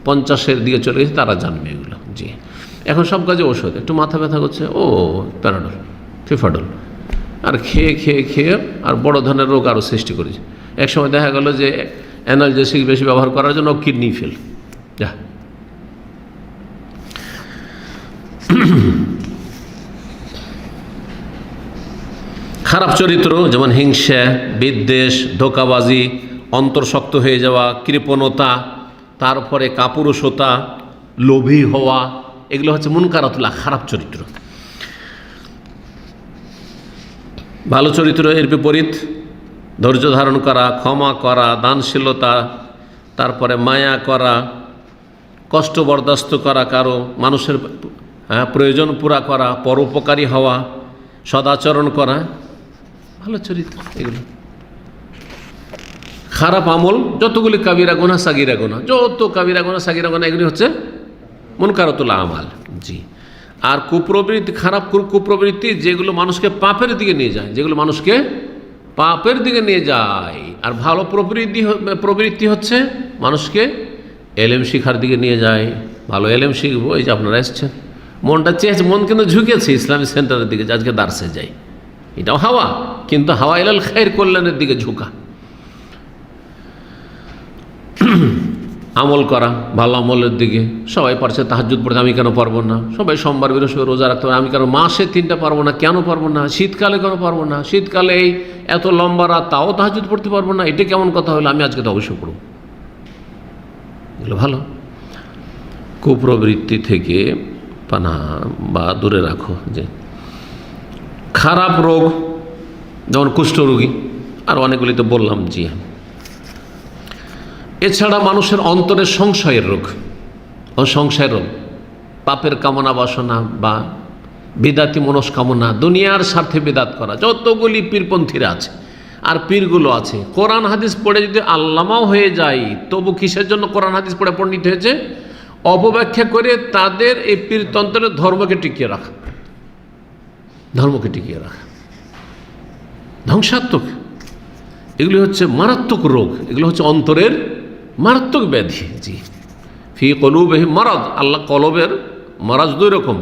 50-এর দিকে চলে গেছে তারা জানবে এগুলো। জি, এখন সব কাজে ওষুধ, একটু মাথা ব্যথা করছে, ও প্যারাডল, ফিফাডল, আর খেয়ে খেয়ে খেয়ে আর বড় ধরনের রোগ আরও সৃষ্টি করেছে। এক সময় দেখা গেল যে অ্যানালজেসিক বেশি ব্যবহার করার জন্য কিডনি ফেল। যা, খারাপ চরিত্র যেমন হিংসা, বিদ্বেষ, ধোঁকাবাজি, অন্তর্শক্ত হয়ে যাওয়া, কৃপণতা, তারপরে কাপুরুষতা, লোভী হওয়া, এগুলো হচ্ছে মুনকারাতুল, খারাপ চরিত্র। ভালো চরিত্র এর বিপরীত ধৈর্য ধারণ করা, ক্ষমা করা, দানশীলতা, তারপরে মায়া করা, কষ্ট বরদাস্ত করা, কারো মানুষের প্রয়োজন পুরা করা, পরোপকারী হওয়া, সদাচরণ করা, ভালো চরিত্র এগুলো। খারাপ আমল যতগুলি কাবিরা গুনাহ, সাগিরা গুনাহ, যত কাবিরা গুনাহ, সাগিরা গুনাহ, এগুলি হচ্ছে মুনকারাতুল আমাল। জি, আর কুপ্রবৃত্তি, খারাপ কুপ্রবৃত্তি যেগুলো মানুষকে পাপের দিকে নিয়ে যায়, যেগুলো মানুষকে পাপের দিকে নিয়ে যায়। আর ভালো প্রবৃত্তি হচ্ছে মানুষকে এলেম শিখার দিকে নিয়ে যায়। ভালো এলেম শিখবো, এই যে আপনারা এসছেন, মনটা চেয়েছে, মন কিন্তু ঝুঁকেছে ইসলামিক সেন্টারের দিকে, আজকে দার্সে যাই, এটাও হাওয়া, কিন্তু হাওয়া ইলাল খায়র, কল্যাণের দিকে ঝুঁকা। আমল করা, ভালো আমলের দিকে। সবাই পারছে তাহাজ্জুদ পড়তে, আমি কেন পারবো না? সবাই সোমবার বৃহস্পতি রোজা রাখতে পারে, আমি কেন মাসে 3টা পারবো না? কেন পারবো না? শীতকালে কেন পারবো না? শীতকালে এই এত লম্বা রাত, তাও তাহাজ্জুদ পড়তে পারবো না, এটা কেমন কথা হলো? আমি আজকে তো অবশ্যই পড়ব। এগুলো ভালো। কুপ্রবৃত্তি থেকে পানা বা দূরে রাখো। যে খারাপ রোগ যেমন কুষ্ঠরোগী, আর অনেকগুলি তো বললাম। জি, এছাড়া মানুষের অন্তরের সংশয়ের রোগ ও সংশয়ের রোগ, পাপের কামনা বাসনা বা বিদাতি মনস্কামনা, দুনিয়ার স্বার্থে বিদাত করা। যতগুলি পীরপন্থীরা আছে আর পীরগুলো আছে, কোরআন হাদিস পড়ে যদি আল্লামাও হয়ে যায়, তবু কিসের জন্য কোরআন হাদিস পড়ে পণ্ডিত হয়েছে? অপব্যাখ্যা করে তাদের এই পীরতন্ত্রের ধর্মকে টিকিয়ে রাখা, ধর্মকে টিকিয়ে রাখা ধ্বংসাত্মক। এগুলি হচ্ছে মারাত্মক রোগ, এগুলো হচ্ছে অন্তরের মারাত্মক ব্যাধি। জি, ফি কলুবিহিম মারাদ, আল্লাহ কলবের মারাজ 2 রকম,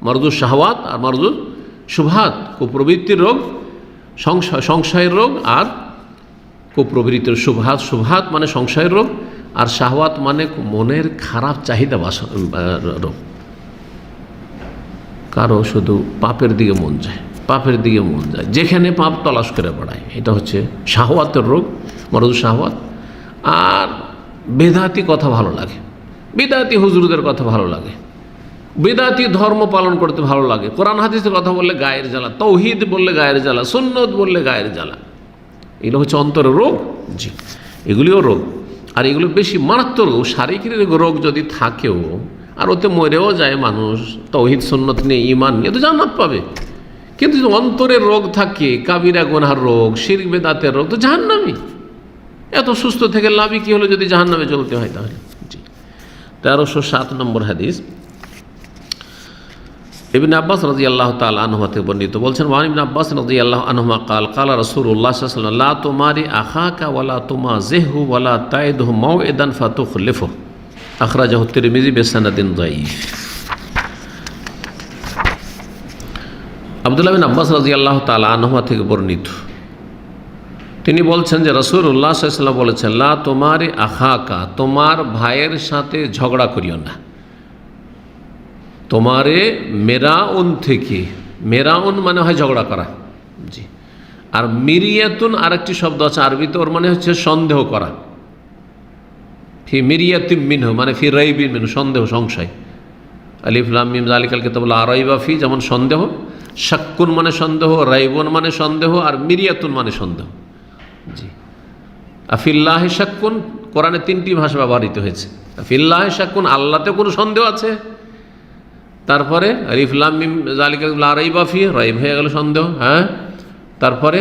মারজুস শাহওয়াত আর মারজুস শুবহাত। কুপ্রবৃত্তির রোগ, সংশয়ের রোগ, আর কুপ্রবৃত্তির শুবহাত। শুবহাত মানে সংশয়ের রোগ, আর শাহওয়াত মানে মনের খারাপ চাহিদা রোগ। কারো শুধু পাপের দিকে মন যায়, পাপের দিকে মন যায়, যেখানে পাপ তলাশ করে বেড়ায়, এটা হচ্ছে শাহওয়াতের রোগ, মারজুস শাহওয়াত। আর বেদাতি কথা ভালো লাগে, বেদাতি হুজুরদের কথা ভালো লাগে, বেদাতি ধর্ম পালন করতে ভালো লাগে, কোরআন হাদিসের কথা বললে গায়ের জ্বালা, তৌহিদ বললে গায়ের জ্বালা, সুন্নত বললে গায়ের জ্বালা। এগুলো হচ্ছে অন্তরের রোগ। জি, এগুলিও রোগ, আর এগুলো বেশি মারাত্মক রোগ। শারীরিক রোগ যদি থাকেও আর ওতে মরেও যায় মানুষ, তৌহিদ সুন্নত নিয়ে, ঈমান নিয়ে, তো জান্নাত পাবে। কিন্তু যদি অন্তরের রোগ থাকে, কাবিরা গুনাহর রোগ, শিরক বেদাতের রোগ, তো জাহান্নামী। এত সুস্থ থেকে লাভই কি হলো যদি জাহান্নামে চলতে হয়? তাহলে জি, 1307 নম্বর হাদিস। ইবনে আব্বাস রাদিয়াল্লাহু তাআলা আনহুমা থেকে বর্ণিত বলছেন, ওয়ান ইবনে আব্বাস রাদিয়াল্লাহু আনহুমা قال قال رسول الله صلى الله عليه وسلم لا تماري اخاك ولا تمازحه ولا تعده موعدا فتخلفه اخرجه الترمذي بسند ضعيف। আব্দুল্লাহ বিন আব্বাস রাদিয়াল্লাহু তাআলা আনহুমা থেকে বর্ণিত, তিনি বলছেন যে রাসূলুল্লাহ সাল্লাল্লাহু আলাইহি ওয়াসাল্লাম বলেছেন, লা তুমারি আখাকা, তোমার ভাইয়ের সাথে ঝগড়া করিও না। তোমারে মেরাউন থেকে, মেরাউন মানে হয় ঝগড়া করা, জি। আর মিরিয়াতুন আরেকটি শব্দ আছে আরবিতে, ওর মানে হচ্ছে সন্দেহ করা। ফি মিরিয়াতিম মিনহু মানে ফি রাইবিন মিনহু, সন্দেহ সংশয়। আলিফ লাম মিম যালিকাল কিতাবু লা রাইবা ফি, যেমন সন্দেহ। শাক্কুন মানে সন্দেহ, রাইবুন মানে সন্দেহ, আর মিরিয়াতুন মানে সন্দেহ, জি। আফিল্লাহি শাক্কুন, কোরআনে 3টি ভাষা ব্যবহৃত হয়েছে। আফিল্লাহি শাক্কুন, আল্লাহতে কোনো সন্দেহ আছে। তারপরে আলিফ লাম মিম যালিকা লা রাইবা ফি, রাইব হয়ে গেল সন্দেহ, হ্যাঁ। তারপরে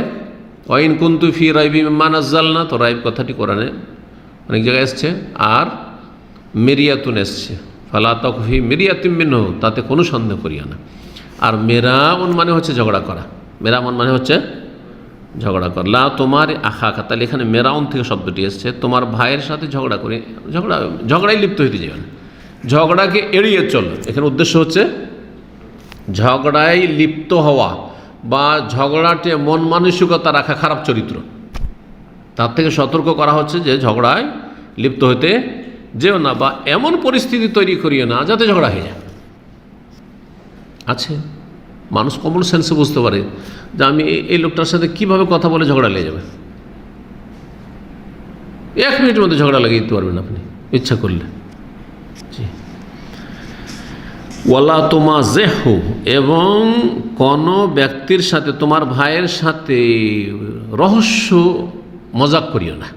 ওয়াইন কুনতু ফি রাইবি মিম্মা নাযালনা, তো রাইব কথাটি কোরআনে অনেক জায়গায় এসছে। আর মিরিয়াতুন এসছে, ফালা তাকু ফি মিরিয়াতিম মিনহু, তাতে কোনো সন্দেহ করিও না। আর মেরাউন মানে হচ্ছে ঝগড়া করা, মেরাউন মানে হচ্ছে ঝগড়া করা। লা তোমার আখাকা, তাহলে এখানে মেরাউন থেকে শব্দটি এসছে, তোমার ভাইয়ের সাথে ঝগড়া করে, ঝগড়ায় লিপ্ত হইতে যাবে না, ঝগড়াকে এড়িয়ে চল। এখানে উদ্দেশ্য হচ্ছে ঝগড়ায় লিপ্ত হওয়া বা ঝগড়াতে মন মানসিকতা রাখা খারাপ চরিত্র, তার থেকে সতর্ক করা হচ্ছে যে ঝগড়ায় লিপ্ত হতে যেও না, বা এমন পরিস্থিতি তৈরি করিও না যাতে ঝগড়া হয়ে যায়। আছে মানুষ কমন সেন্সে বুঝতে পারে যে আমি এই লোকটার সাথে কীভাবে কথা বলে ঝগড়া লেগে যাবে। 1 মিনিটের মধ্যে ঝগড়া লাগিয়ে দিতে পারবেন আপনি ইচ্ছা করলে, জি। ওয়ালা তোমা জেহু, এবং কোনো ব্যক্তির সাথে, তোমার ভাইয়ের সাথে রহস্য মজাক করিও না,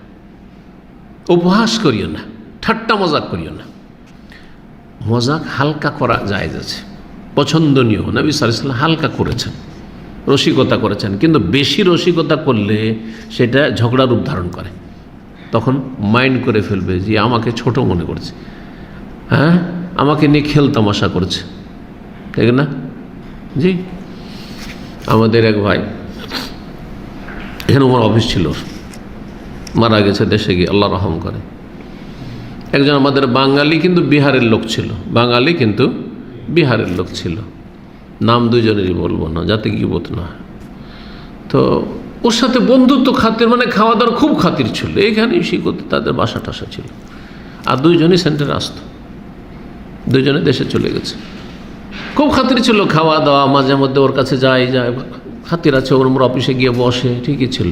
উপহাস করিও না, ঠাট্টা মজাক করিও না। মজাক হালকা করা জায়েজ আছে, পছন্দনীয়। নবী সাল্লাল্লাহু আলাইহি ওয়াসাল্লাম হালকা করেছেন, রসিকতা করেছেন, কিন্তু বেশি রসিকতা করলে সেটা ঝগড়া রূপ ধারণ করে। তখন মাইন্ড করে ফেলবে যে আমাকে ছোট মনে করছে, হ্যাঁ, আমাকে নিয়ে খেল তামাশা করছে, ঠিক না? জি। আমাদের এক ভাই, এখানে আমার অফিস ছিল, মারা গেছে দেশে গিয়ে, আল্লাহ রহম করে। একজন আমাদের বাঙালি কিন্তু বিহারের লোক ছিল, বাঙালি কিন্তু বিহারের লোক ছিল, নাম দুজনেরই বলবো না যাতে গীবত না হয়। তো ওর সাথে বন্ধুত্ব খাতির, মানে খাওয়া দাওয়ার খুব খাতির ছিল, এইখানেই শিখতে তাদের বাসা টাসা ছিল। আর দুইজনই সেন্টারে আসতো, দুইজনে দেশে চলে গেছে। খুব খাতির ছিল, খাওয়া দাওয়া মাঝে মধ্যে ওর কাছে যায়, খাতির আছে, ওর অফিসে গিয়ে বসে, ঠিকই ছিল।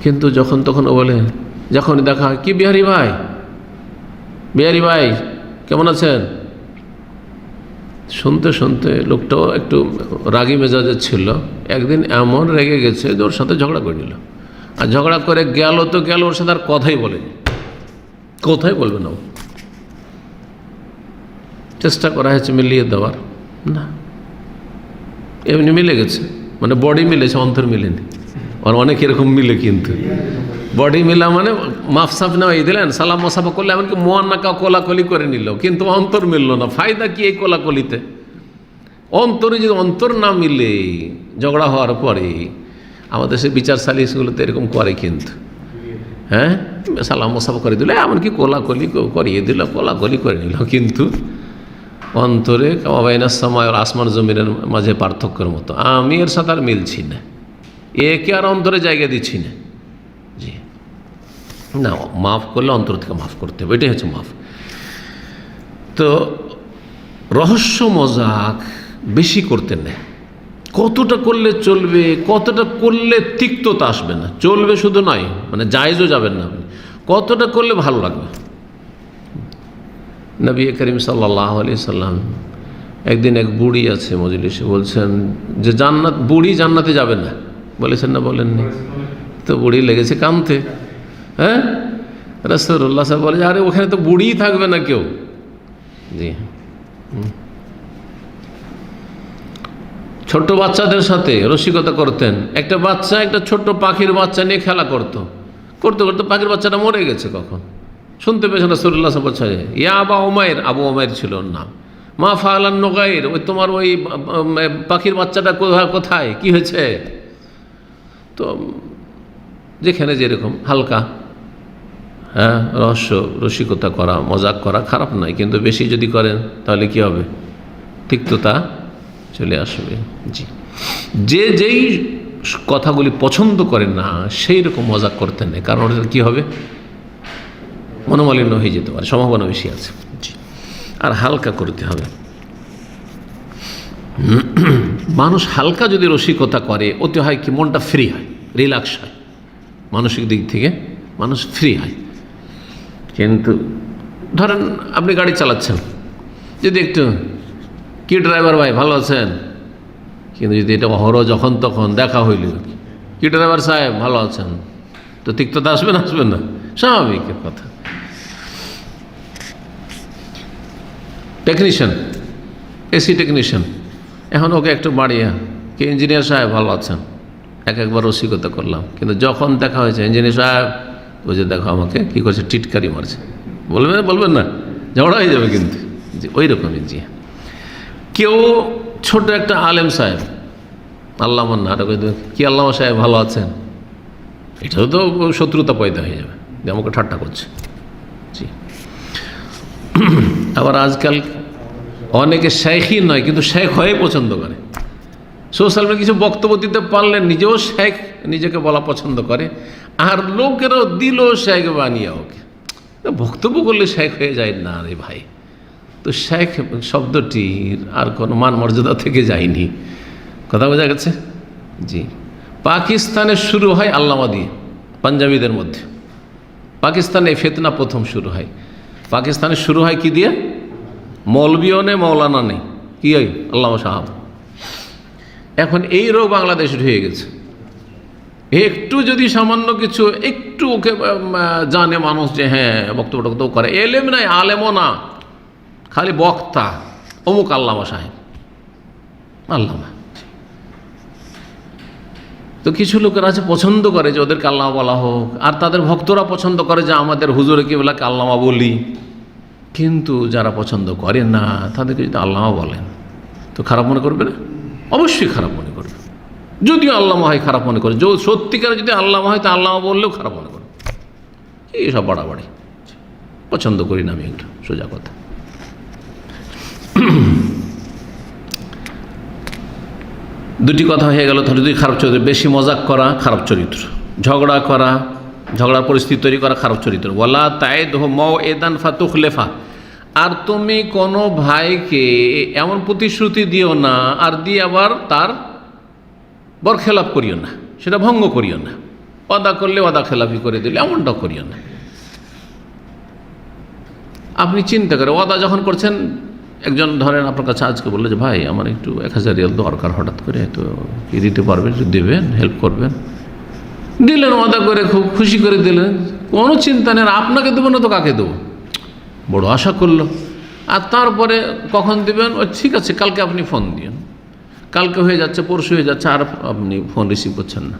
কিন্তু যখন তখন ও বলে, যখনই দেখা হয়, কি বিহারি ভাই, বিহারি ভাই কেমন আছেন? শুনতে শুনতে লোকটাও একটু রাগী মেজাজের ছিল। একদিন এমন রেগে গেছে যে ওর সাথে ঝগড়া করে নিল, আর ঝগড়া করে গেল তো গেল, ওর সাথে আর কথাই বলেনি, কথাই বলবে না। চেষ্টা করা হয়েছে মিলিয়ে দেওয়ার, না, এমনি মিলে গেছে, মানে বডি মিলেছে, অন্তর মিলেনি। আর অনেক এরকম মিলে, কিন্তু বডি মিলা মানে মাফসাফ নেওয়া দিলেন, সালাম মোসাফা করলে, এমনকি মোয়ান্নাকা কোলাকলি করে নিল, কিন্তু অন্তর মিলল না। ফায়দা কি এই কোলাকলিতে? অন্তরে যদি অন্তর না মিলে ঝগড়া হওয়ার পরে, আমাদের সে বিচার সালিশগুলোতে এরকম করে, কিন্তু হ্যাঁ, সালাম মোসাফা করে দিল, এমনকি কোলাকলি করিয়ে দিল, কোলাকলি করে নিল, কিন্তু অন্তরে কামাবাইনাস সামায় আর আসমান জমিনের মাঝে পার্থক্যের মতো। আমি এর সাথে আর মিলছি না, একে আর অন্তরে জায়গা দিচ্ছি না, জি না। মাফ করলে অন্তর থেকে মাফ করতে হবে, এটাই হচ্ছে মাফ। তো রহস্য মজাক বেশি করতে নেই, কতটা করলে চলবে, কতটা করলে তিক্ততা আসবে না, চলবে শুধু নয়, মানে জায়েজও যাবেন না আপনি, কতটা করলে ভালো লাগবে। নবী করিম সাল্লাল্লাহু আলাইহি সাল্লাম একদিন এক বুড়ি আছে মজলিসে, বলছেন যে জান্নাত, বুড়ি জান্নাতে যাবে না, বলেছেন না? বলেননি তো? বুড়ি লেগেছে কাঁদতে, হ্যাঁ। রাসূলুল্লাহ সাল্লাল্লাহু আলাইহি ওয়াসাল্লাম বলে, আরে ওখানে তো বুড়িই থাকবে না কেউ, জি। ছোট্ট বাচ্চাদের সাথে রসিকতা করতেন। একটা বাচ্চা একটা ছোট্ট পাখির বাচ্চা নিয়ে খেলা করতে করতে পাখির বাচ্চাটা মরে গেছে। কখন শুনতে পেয়েছেন রাসূলুল্লাহ সাল্লাল্লাহু আলাইহি ওয়াসাল্লাম, ইয়া আবা উমাইর, আবু উমাইর ছিল ওর নাম, মা ফাআলান নুগাইর, ওই তোমার ওই পাখির বাচ্চাটা কোথায়, কি হয়েছে? তো যেখানে যেরকম হালকা, হ্যাঁ, রসিকতা করা, মজাক করা খারাপ নয়, কিন্তু বেশি যদি করেন তাহলে কি হবে? তিক্ততা চলে আসবে। জি, যেই কথাগুলি পছন্দ করেন না সেই রকম মজাক করতে নেই, কারণ ওটা কী হবে? মনোমালিন্য হয়ে যেতে পারে, সম্ভাবনা বেশি আছে। জি, আর হালকা করতে হবে। মানুষ হালকা যদি রসিকতা করে ওতে হয় কি, মনটা ফ্রি হয়, রিল্যাক্স হয়, মানসিক দিক থেকে মানুষ ফ্রি হয়। কিন্তু ধরেন আপনি গাড়ি চালাচ্ছেন, যদি একটু কি ড্রাইভার ভাই ভালো আছেন, কিন্তু যদি এটা অহরহ যখন তখন দেখা হইল, কি ড্রাইভার সাহেব ভালো আছেন, তো তিক্ততা আসবে না? আসবে না? স্বাভাবিক কথা। টেকনিশিয়ান, এসি টেকনিশিয়ান, এখন ওকে একটু বাড়িয়ে, কি ইঞ্জিনিয়ার সাহেব ভালো আছেন, একবার রসিকতা করলাম, কিন্তু যখন দেখা হয়েছে ইঞ্জিনিয়ার সাহেব, ওই যে দেখো আমাকে কি করছে, টিটকারি মারছে, বলবেন না? ঝগড়া হয়ে যাবে কিন্তু। জি, ওই রকমই। জি, কেউ ছোট একটা আলেম সাহেব, আল্লামা না, কি আল্লামা সাহেব ভালো আছেন, এটাও তো শত্রুতা পয়দা হয়ে যাবে, যে আমাকে ঠাট্টা করছে। জি, আবার আজকাল অনেকে শেখই নয়, কিন্তু শেখ হয়ে পছন্দ করে। সোশ্যাল মিডিয়া কিছু বক্তব্য দিতে পারলে নিজেও শেখ নিজেকে বলা পছন্দ করে, আর লোকেরাও দিল শেখ বানিয়ে ওকে। বক্তব্য করলে শেখ হয়ে যায় না রে ভাই। তো শেখ শব্দটির আর কোনো মান মর্যাদা থেকে যায়নি, কথা বোঝা গেছে? জি, পাকিস্তানে শুরু হয় আল্লামা দিয়ে, পাঞ্জাবিদের মধ্যে। পাকিস্তানে এই ফিতনা প্রথম শুরু হয়। পাকিস্তানে শুরু হয় কি দিয়ে? মৌলবিও নেই, মৌলানা নেই, কি হয়? আল্লামা সাহাব। এখন এই রোগ বাংলাদেশ ঢুকে গেছে। একটু যদি সামান্য কিছু একটু ওকে জানে মানুষ যে হ্যাঁ বক্তব্য করে, এলেম নাই, আলেমও না, খালি বক্তা, অমুক আল্লামা সাহেব, আল্লামা। তো কিছু লোকের আছে পছন্দ করে যে ওদেরকে আল্লামা বলা হোক, আর তাদের ভক্তরা পছন্দ করে যে আমাদের হুজুরে কিবলাকে আল্লামা বলি। কিন্তু যারা পছন্দ করে না তাদেরকে যদি আল্লামা বলেন তো খারাপ মনে করবে না? অবশ্যই খারাপ মনে করবে। যদিও আল্লামা হয় খারাপ মনে করে, সত্যিকারে যদি আল্লামা হয় তা আল্লামা বললেও খারাপ মনে করবে। এইসব বাড়াবাড়ি পছন্দ করি না আমি, একটু সোজা কথা। দুটি কথা হয়ে গেল। তাহলে দুই খারাপ চরিত্র, বেশি মজাক করা খারাপ চরিত্র, ঝগড়া করা, ঝগড়ার পরিস্থিতি তৈরি করা খারাপ চরিত্র। ওয়ালা তাইদহু মাউইদান ফাতুখলিফা, আর তুমি কোনো ভাইকে এমন প্রতিশ্রুতি দিও না আর দিয়ে আবার তার বরখেলাপ করিও না, সেটা ভঙ্গ করিও না। ওয়াদা করলে ওয়াদা খেলাফি করে দিলে এমনটা করিও না। আপনি চিন্তা করে ওয়াদা যখন করছেন, একজন ধরেন আপনার কাছে আজকে বললো যে ভাই আমার একটু 1000 রিয়াল দরকার হঠাৎ করে, তো কি দিতে পারবেন, একটু দেবেন, হেল্প করবেন। দিলেন, ওয়াদা করে খুব খুশি করে দিলেন, কোনো চিন্তা নেই, আপনাকে দেবো না তো কাকে দেবো, বড় আশা করলো। আর তারপরে কখন দেবেন, ও ঠিক আছে কালকে আপনি ফোন দিন। কালকে হয়ে যাচ্ছে, পরশু হয়ে যাচ্ছে, আর আপনি ফোন রিসিভ করছেন না,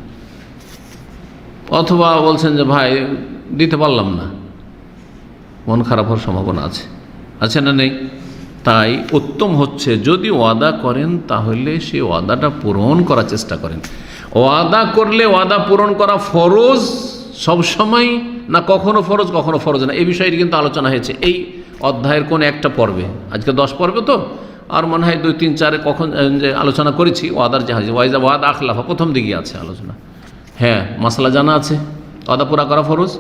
অথবা বলছেন যে ভাই দিতে পারলাম না, মন খারাপ হওয়ার সম্ভাবনা আছে না নেই? তাই উত্তম হচ্ছে যদি ওয়াদা করেন তাহলে সেই ওয়াদাটা পূরণ করার চেষ্টা করেন। ওয়াদা করলে ওয়াদা পূরণ করা ফরজ সবসময় না, কখনো ফরজ না। এই বিষয়টি কিন্তু আলোচনা হয়েছে এই অধ্যায়ের কোন একটা পর্বে, আজকে 10 পর্বে তো, আর মনে হয় 2, 3, 4 কখন যে আলোচনা করেছি ওয়াদার জাহাজ, ওয়াদা আখলাফা প্রথম দিকে আছে আলোচনা। হ্যাঁ, মাসলা জানা আছে, ওয়াদা পুরা করা ফরজ।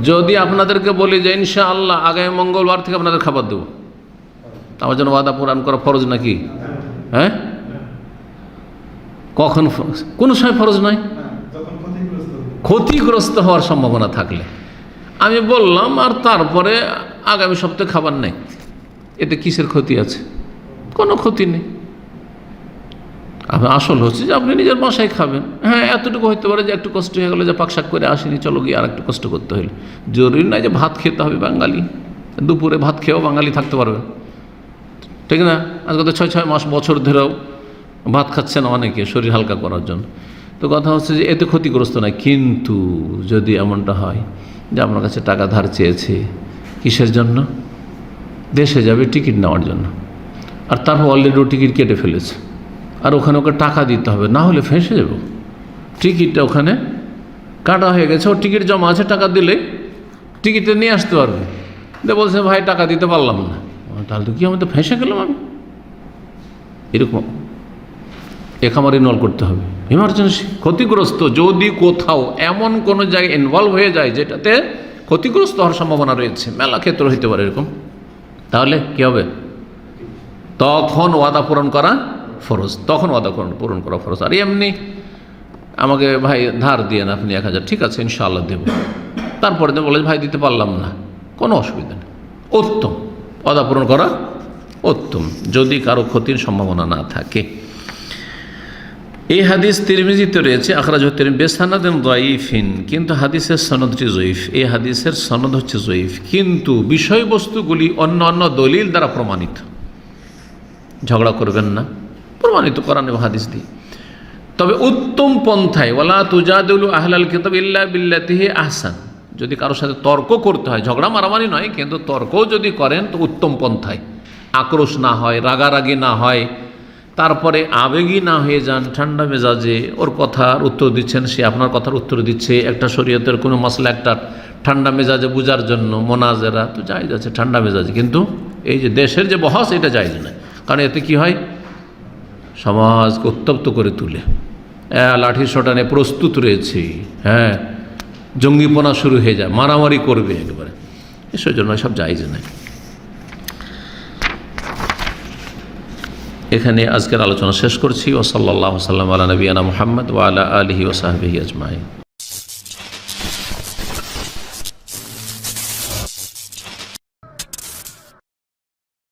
যদি আপনাদেরকে বলি যে ইনশাআল্লাহ আগামী মঙ্গলবার থেকে আপনাদের খাবার দেবো, আমার জন্য ওয়াদা পূরণ করা ফরজ নাকি? হ্যাঁ, কখন? কোনো সময় ফরজ নয়, ক্ষতিগ্রস্ত হওয়ার সম্ভাবনা থাকলে। আমি বললাম আর তারপরে আগামী সপ্তাহে খাবার নেই, এতে কিসের ক্ষতি আছে? কোনো ক্ষতি নেই। আসল হচ্ছে যে আপনি নিজের বাসায় খাবেন। হ্যাঁ, এতটুকু হইতে পারে যে একটু কষ্ট হয়ে গেলো যে পাকশাক করে আসেনি, চলো গিয়ে আর একটু কষ্ট করতে হইলো। জরুরি নয় যে ভাত খেতে হবে বাঙালি, দুপুরে ভাত খেয়েও বাঙালি থাকতে পারবে, ঠিক না? আজকে তো 6 মাস বছর ধরেও ভাত খাচ্ছে না অনেকে শরীর হালকা করার জন্য। তো কথা হচ্ছে যে এতে ক্ষতিগ্রস্ত নয়। কিন্তু যদি এমনটা হয় যে আপনার কাছে টাকা ধার চেয়েছে, কিসের জন্য? দেশে যাবে টিকিট নেওয়ার জন্য, আর তারপর অলরেডি টিকিট কেটে ফেলেছে, আর ওখানে ওকে টাকা দিতে হবে, না হলে ফেঁসে যাবে। টিকিটটা ওখানে কাটা হয়ে গেছে, ওর টিকিট জমা আছে, টাকা দিলেই টিকিটটা নিয়ে আসতে পারবে। বলছে ভাই টাকা দিতে পারলাম না, তাহলে তো কি আমি তো ফেঁসে গেলাম, আমি এরকম একামারি নল করতে হবে। ইমার্জেন্সি ক্ষতিগ্রস্ত যদি কোথাও এমন কোনো জায়গায় ইনভলভ হয়ে যায় যেটাতে ক্ষতিগ্রস্ত হওয়ার সম্ভাবনা রয়েছে, মেলা ক্ষেত্র হইতে পারে এরকম, তাহলে কি হবে? তখন ওয়াদা পূরণ করা ফরজ, তখন ওয়াদা পূরণ করা ফরজ। আর এমনি আমাকে ভাই ধার দিয়ে না আপনি 1000, ঠিক আছে ইনশাআল্লাহ দেব, তারপরে বলে ভাই দিতে পারলাম না, কোনো অসুবিধা নেই, উত্তম ওয়াদা পূরণ করা উত্তম, যদি কারো ক্ষতির সম্ভাবনা না থাকে। এই হাদিস তিরমিজিতে রয়েছে, আখরাজাহু তিরমিজি বিসানাদিন যায়িফিন, কিন্তু হাদিসের সনদটি জয়ীফ। এই হাদিসের সনদ হচ্ছে জয়ীফ, কিন্তু বিষয়বস্তুগুলি অন্য অন্য দলিল দ্বারা প্রমাণিত। ঝগড়া করবেন না, প্রমাণিত কোরআন এবং হাদিস দিয়ে। তবে উত্তম পন্থায় ওয়ালা তুজাদিলু আহলাল কিতাব ইল্লা বিল্লাতিহি আহসান, যদি কারোর সাথে তর্ক করতে হয়, ঝগড়া মারামারি নয়, কিন্তু তর্কও যদি করেন তো উত্তম পন্থায়, আক্রোশ না হয়, রাগারাগি না হয়, তারপরে আবেগী না হয়ে যান, ঠান্ডা মেজাজে ওর কথার উত্তর দিচ্ছেন, সে আপনার কথার উত্তর দিচ্ছে, একটা শরীয়তের কোনো মসলা একটা ঠান্ডা মেজাজে বোঝার জন্য মোনাজেরা তো জায়েজ আছে ঠান্ডা মেজাজে, কিন্তু এই যে দেশের যে বহস এটা জায়েজ নয়, কারণ এতে কি হয়, সমাজকে উত্তপ্ত করে তুলে, লাঠি শটানে প্রস্তুত রয়েছে, হ্যাঁ জঙ্গিপনা শুরু হয়ে যায়, মারামারি করবে একেবারে, এসব জন্য সব জায়েজ নয়। এখানে আজকের আলোচনা শেষ করছি। ওয়া সাল্লাল্লাহু সাল্লাম আলা নবিয়ানা মুহাম্মদ ওয়া আলা আলিহি ওয়া সাহবিহি আজমাইন।